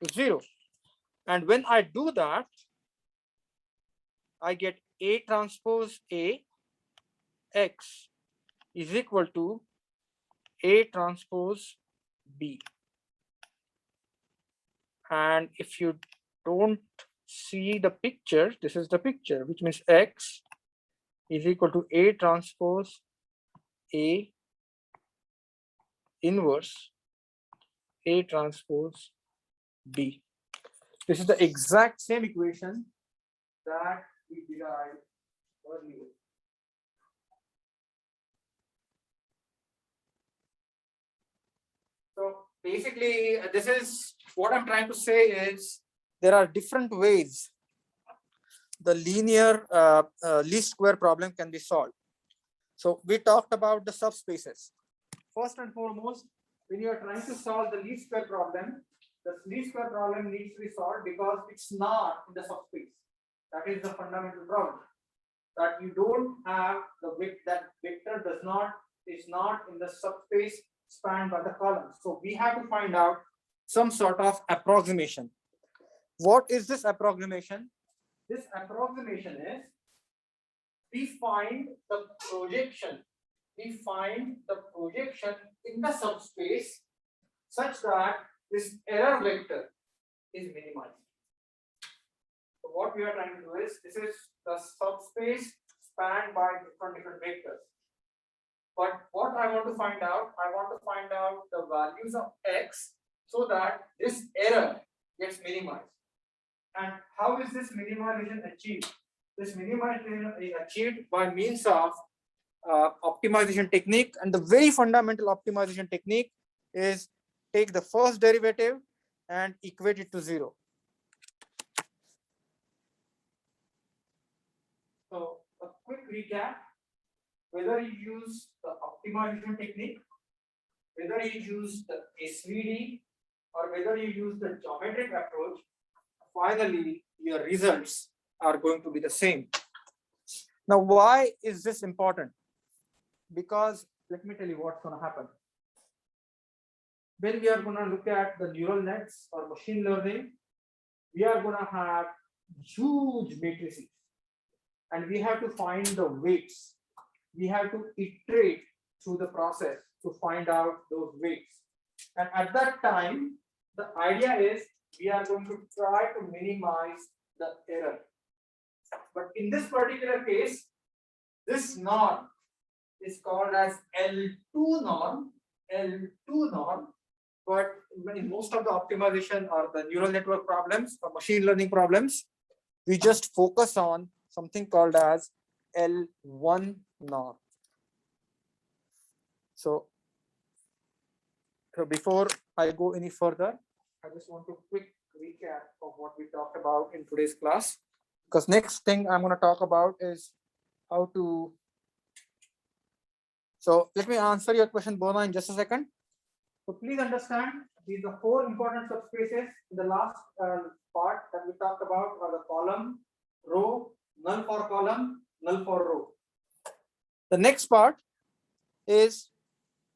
Speaker 1: to 0. And when I do that, I get A transpose A X is equal to A transpose B. And if you don't see the picture, this is the picture, which means X is equal to A transpose A inverse A transpose B. This is the exact same equation that we derived earlier. basically, this is what I'm trying to say is there are different ways the linear least square problem can be solved. So we talked about the subspaces. First and foremost, when you are trying to solve the least square problem, the least square problem needs to be solved because it's not in the subspace. That is the fundamental problem. That you don't have that vector is not in the subspace spanned by the column. So we have to find out some sort of approximation. What is this approximation? This approximation is we find the projection in the subspace such that this error vector is minimized. So what we are trying to do is this is the subspace spanned by different vectors. But what I want to find out, the values of x so that this error gets minimized. And how is this minimization achieved? This minimization is achieved by means of optimization technique, and the very fundamental optimization technique is take the first derivative and equate it to 0. So a quick recap, whether you use the optimization technique, whether you use the SVD, or whether you use the geometric approach, finally your results are going to be the same. Now, why is this important? Because let me tell you what's going to happen. When we are going to look at the neural nets or machine learning, we are going to have huge matrices and we have to find the weights. We have to iterate through the process to find out those weights. And at that time, the idea is we are going to try to minimize the error. But in this particular case, this norm is called as L2 norm, but in most of the optimization or the neural network problems or machine learning problems, we just focus on something called as L1 norm. So before I go any further, I just want to quick recap of what we talked about in today's class, because next thing I'm going to talk about is how to. So let me answer your question, Bona, in just a second. So please understand, these are 4 important subspaces. In the last part that we talked about are the column, row, null for column, null for row. The next part is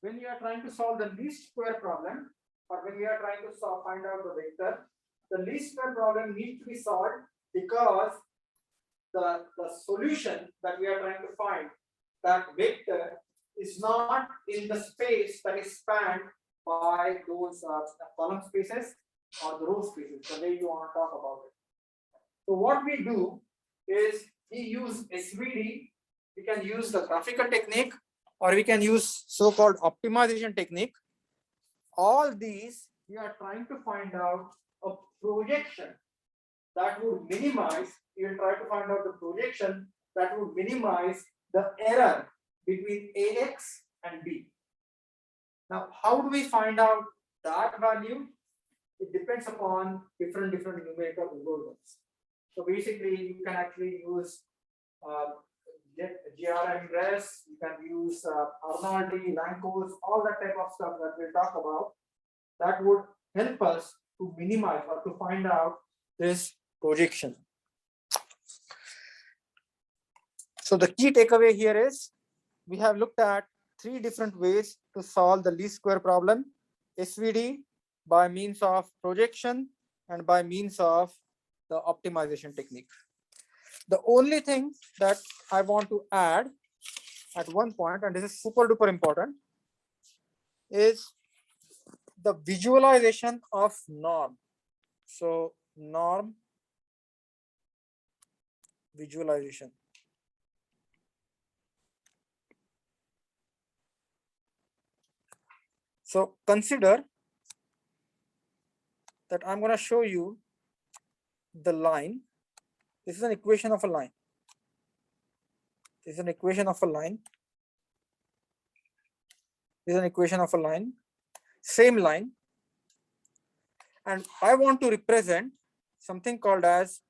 Speaker 1: when you are trying to solve the least square problem, or when we are trying to find out the vector, the least square problem needs to be solved because the solution that we are trying to find, that vector, is not in the space that is spanned by those column spaces or the row spaces, the way you want to talk about it. So what we do is we use SVD, we can use the graphical technique, or we can use so-called optimization technique. All these, we are trying to find out a projection that would minimize, you will try to find out the projection that would minimize the error between AX and B. Now, how do we find out that value? It depends upon different numerical algorithms. So basically, you can actually use GRM res, you can use Arnoldi, Lankos, all that type of stuff that we'll talk about. That would help us to minimize or to find out this projection. So the key takeaway here is we have looked at 3 different ways to solve the least square problem: SVD, by means of projection, and by means of the optimization technique. The only thing that I want to add at one point, and this is super duper important, is the visualization of norm. So norm visualization. So consider that I'm going to show you the line. This is an equation of a line. This is an equation of a line. This is an equation of a line. Same line. And I want to represent something called as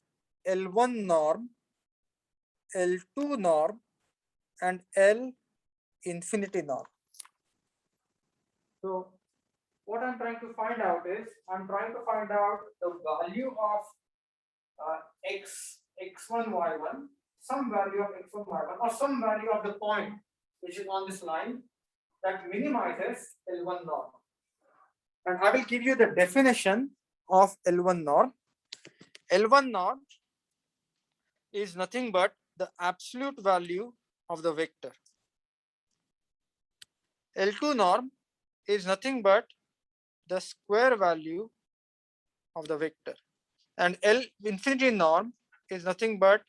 Speaker 1: L1 norm, L2 norm, and L infinity norm. So what I'm trying to find out is, I'm trying to find out the value of x1, y1, some value of x1, y1, or some value of the point which is on this line that minimizes L1 norm. And I will give you the definition of L1 norm. L1 norm is nothing but the absolute value of the vector. L2 norm is nothing but the square value of the vector. And L infinity norm is nothing but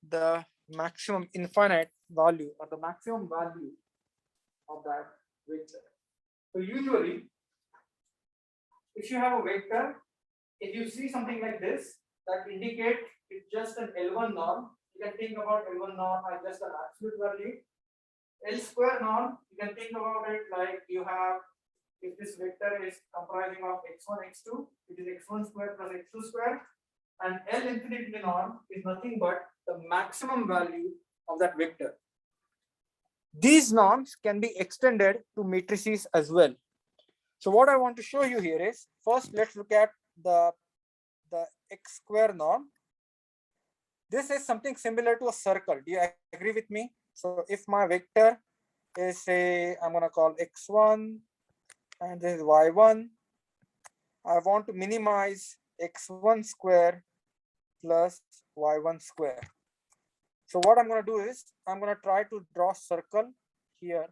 Speaker 1: the maximum infinite value or the maximum value of that vector. So usually, if you have a vector, if you see something like this that indicate it's just an L1 norm, you can think about L1 norm as just an absolute value. L square norm, you can think about it like you have, if this vector is comprising of x1, x2, it is x1 square plus x2 square. And L infinity norm is nothing but the maximum value of that vector. These norms can be extended to matrices as well. So what I want to show you here is, first let's look at the x square norm. This is something similar to a circle. Do you agree with me? So if my vector is, say, I'm going to call x1 and this is y1, I want to minimize x1 square plus y1 square. So what I'm going to do is, I'm going to try to draw circle here,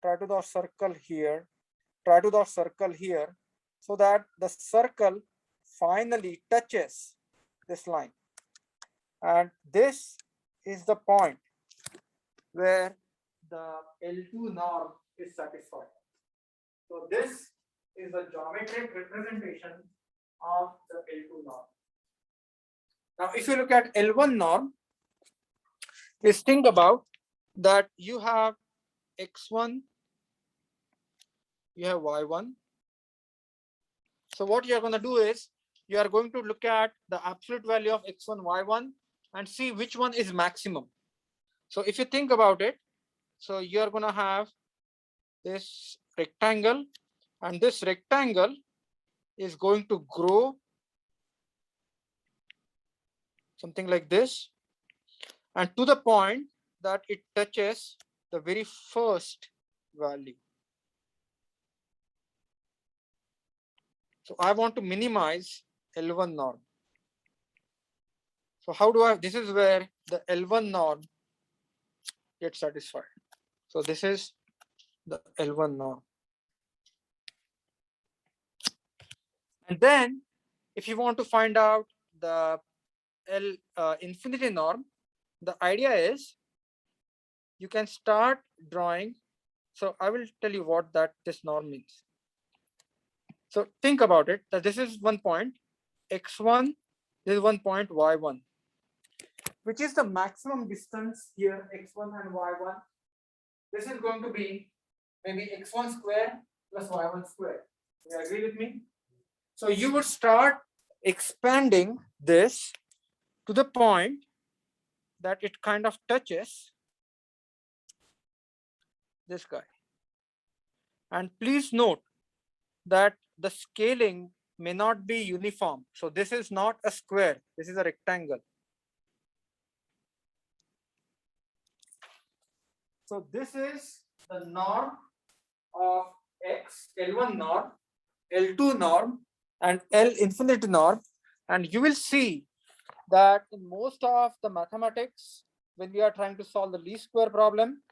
Speaker 1: try to draw circle here, try to draw circle here, so that the circle finally touches this line. And this is the point where the L2 norm is satisfied. So this is the geometric representation of the L2 norm. Now, if you look at L1 norm, is think about that you have x1, you have y1. So what you are going to do is, you are going to look at the absolute value of x1, y1 and see which one is maximum. So if you think about it, so you are going to have this rectangle, and this rectangle is going to grow something like this, and to the point that it touches the very first value. So I want to minimize L1 norm. So how do I, this is where the L1 norm gets satisfied. So this is the L1 norm. And then if you want to find out the L infinity norm, the idea is you can start drawing. So I will tell you what that this norm means. So think about it, that this is one point x1, this is one point y1, which is the maximum distance here, x1 and y1. This is going to be maybe x1 square plus y1 square. You agree with me? So you would start expanding this to the point that it kind of touches this guy. And please note that the scaling may not be uniform. So this is not a square, this is a rectangle. So this is the norm of x, L1 norm, L2 norm, and L infinity norm. And you will see that in most of the mathematics, when we are trying to solve the least square problem,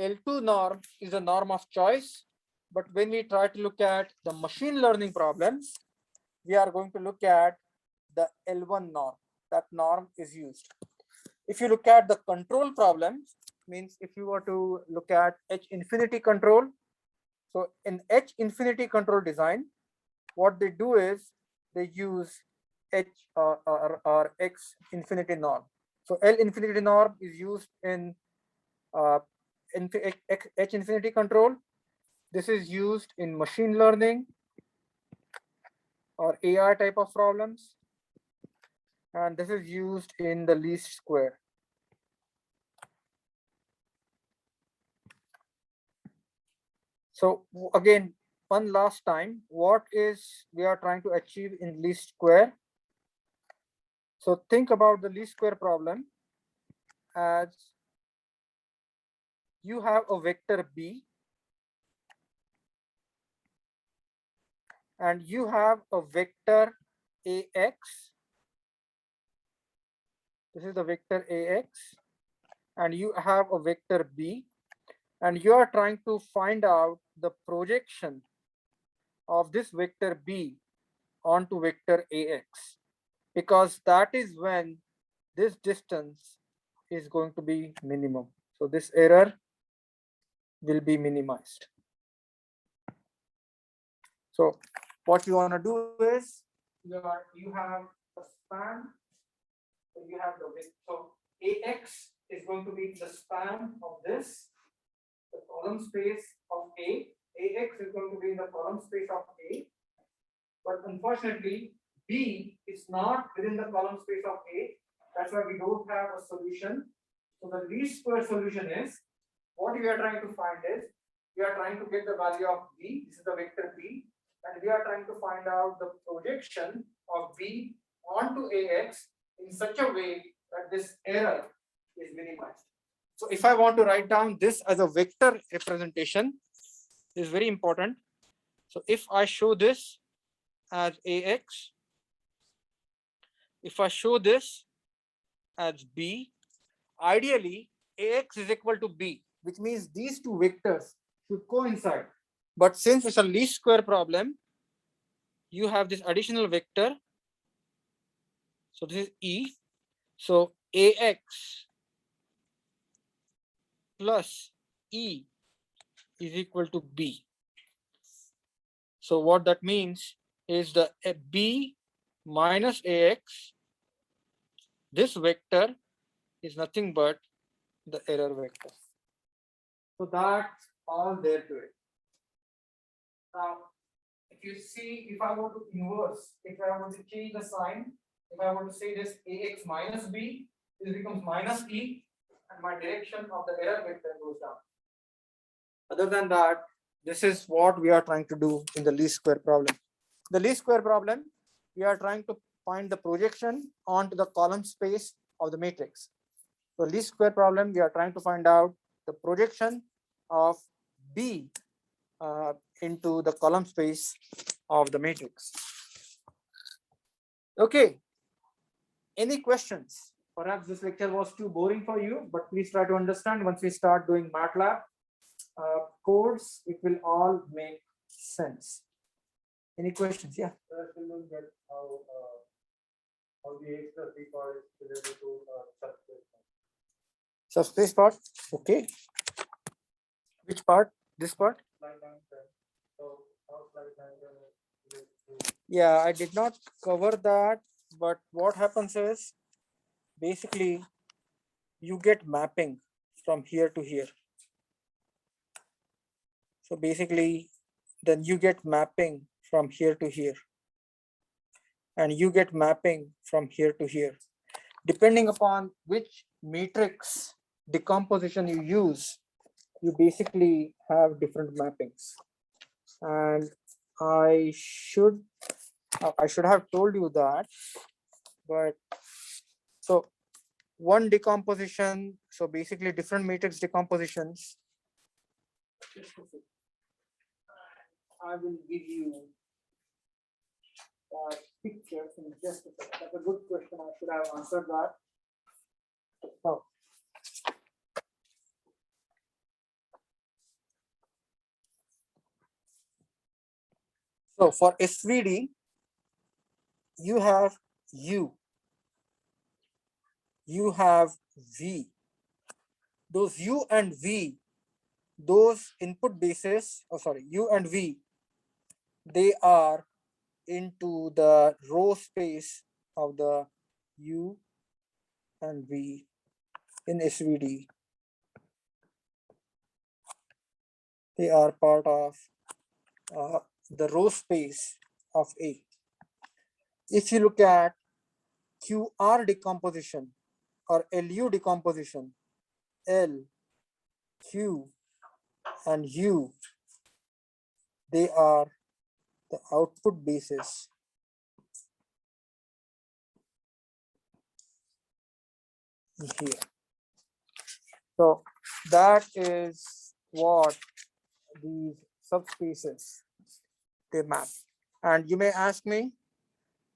Speaker 1: L2 norm is a norm of choice. But when we try to look at the machine learning problems, we are going to look at the L1 norm. That norm is used. If you look at the control problems, means if you were to look at H infinity control, so in H infinity control design, what they do is they use H or X infinity norm. So L infinity norm is used in H infinity control. This is used in machine learning. or AI type of problems. And this is used in the least square. So again, one last time, what is we are trying to achieve in least square? So think about the least square problem as you have a vector B and you have a vector AX. This is the vector AX, and you have a vector B, and you are trying to find out the projection of this vector B onto vector AX, because that is when this distance is going to be minimum. So this error will be minimized. So what you want to do is you have a span. So you have the width. So AX is going to be the span of this, the column space of A. AX is going to be in the column space of A. But unfortunately, B is not within the column space of A. That's why we don't have a solution. So the least square solution is, what we are trying to find is, we are trying to get the value of B. This is the vector B. And we are trying to find out the projection of B onto AX in such a way that this error is minimized. So if I want to write down this as a vector representation, this is very important. So if I show this as AX, if I show this as B, ideally AX is equal to B, which means these two vectors should coincide. But since it's a least square problem, you have this additional vector. So this is E. So AX plus E is equal to B. So what that means is the B minus AX, this vector is nothing but the error vector. So that's all there to it. Now, if you see, if I want to inverse, if I want to change the sign, if I want to say this AX minus B, this becomes minus E, and my direction of the error vector goes down. Other than that, this is what we are trying to do in the least square problem. The least square problem, we are trying to find the projection onto the column space of the matrix. So least square problem, we are trying to find out the projection of B into the column space of the matrix. Okay, any questions? Perhaps this lecture was too boring for you, but please try to understand once we start doing MATLAB codes, it will all make sense. Any questions? Yeah.
Speaker 2: Get how the X plus B part is related to subspace.
Speaker 1: Subspace part. Okay. Which part? This part?
Speaker 2: Slide 9, 10. So how slide 9, 10 is related to
Speaker 1: Yeah, I did not cover that, but what happens is basically you get mapping from here to here. So basically, then you get mapping from here to here. And you get mapping from here to here. Depending upon which matrix decomposition you use, you basically have different mappings. And I should have told you that, but so one decomposition, so basically different matrix decompositions. I will give you pictures in just a second. That's a good question. I should have answered that. Oh. So for SVD, you have U, you have V. Those U and V, those input bases, U and V, they are into the row space of the U and V in SVD. They are part of the row space of A. if you look at QR decomposition or LU decomposition, L, Q, and U, they are the output bases. Here. So that is what these subspaces they map. And you may ask me,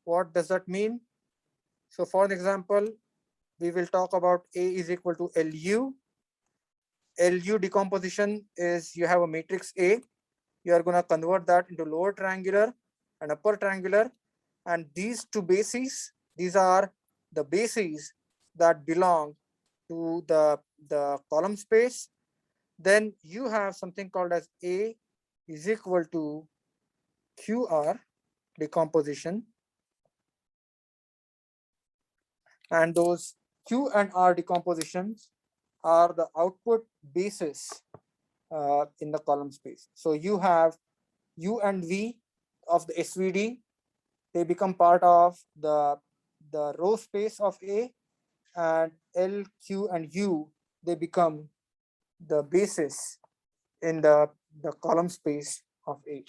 Speaker 1: what does that mean? So for an example, we will talk about A is equal to LU. LU decomposition is you have a matrix A. You are going to convert that into lower triangular and upper triangular. And these two bases, these are the bases that belong to the column space. Then you have something called as A is equal to QR decomposition. And those Q and R decompositions are the output bases in the column space. So you have U and V of the SVD, they become part of the row space of A, and L, Q, and U, they become the basis in the column space of A.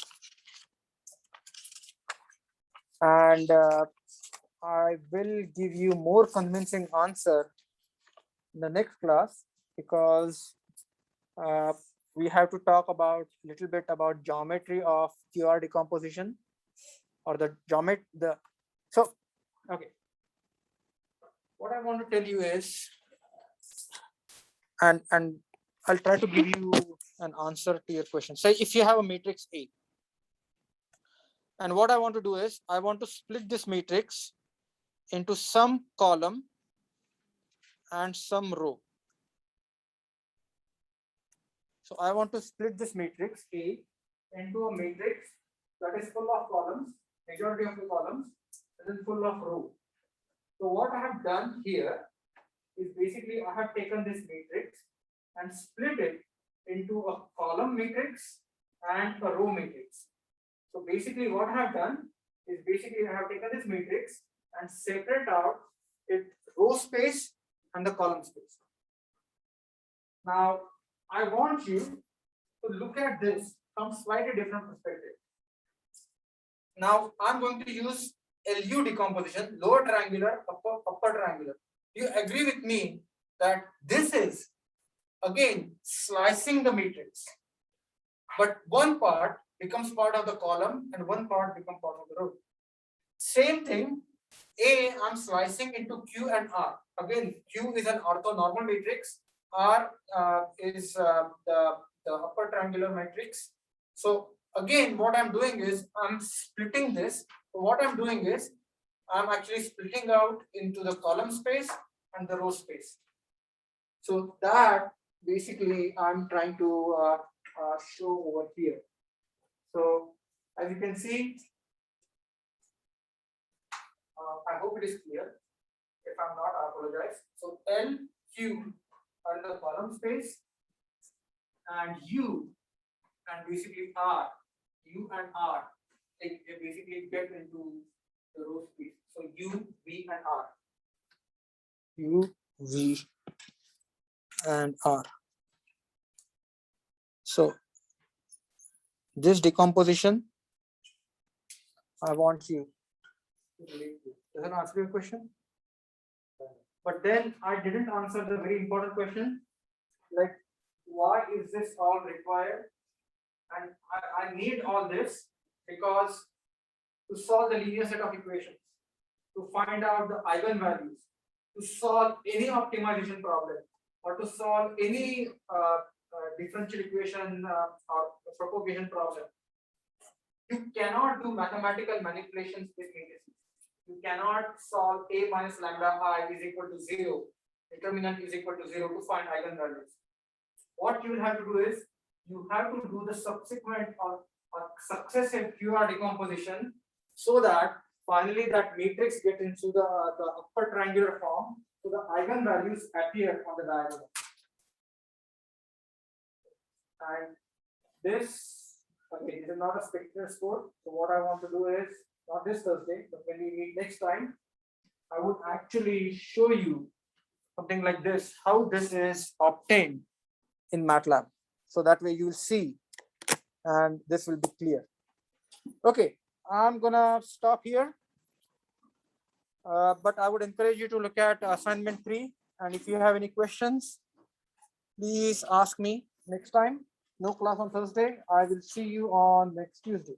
Speaker 1: And I will give you more convincing answer in the next class, because we have to talk about a little bit about geometry of QR decomposition, or the geometry. So, okay. What I want to tell you is, and I'll try to give you an answer to your question. Say if you have a matrix A, and what I want to do is I want to split this matrix into some column and some row. So I want to split this matrix A into a matrix that is full of columns, majority of the columns, and then full of row. So what I have done here is basically I have taken this matrix and split it into a column matrix and a row matrix. So basically what I have done is basically I have taken this matrix and separate out its row space and the column space. Now I want you to look at this from slightly different perspective. Now I'm going to use LU decomposition, lower triangular, upper triangular. You agree with me that this is again slicing the matrix, but one part becomes part of the column and one part becomes part of the row. Same thing, A I'm slicing into Q and R. Again, Q is an orthonormal matrix, R is the upper triangular matrix. So again, what I'm doing is I'm splitting this. So what I'm doing is I'm actually splitting out into the column space and the row space. So that basically I'm trying to show over here. So as you can see, I hope it is clear. If I'm not, I apologize. So L, Q are in the column space, and U and basically R, U and R, they basically get into the row space. So U, V, and R. U, V, and R. So this decomposition, I want you to relate to. Does that answer your question? But then I didn't answer the very important question, like why is this all required? And I need all this because to solve the linear set of equations, to find out the eigenvalues, to solve any optimization problem, or to solve any differential equation or propagation problem, you cannot do mathematical manipulations with matrices. You cannot solve A minus lambda I is equal to 0, determinant is equal to 0 to find eigenvalues. What you will have to do is you have to do the subsequent or successive QR decomposition, so that finally that matrix gets into the upper triangular form, so the eigenvalues appear on the diagonal. And this, okay, this is not a spectral score. So what I want to do is not this Thursday, but when we meet next time, I would actually show you something like this, how this is obtained in MATLAB. So that way you will see and this will be clear. Okay, I'm gonna stop here. But I would encourage you to look at assignment 3. And if you have any questions, please ask me next time. No class on Thursday. I will see you on next Tuesday.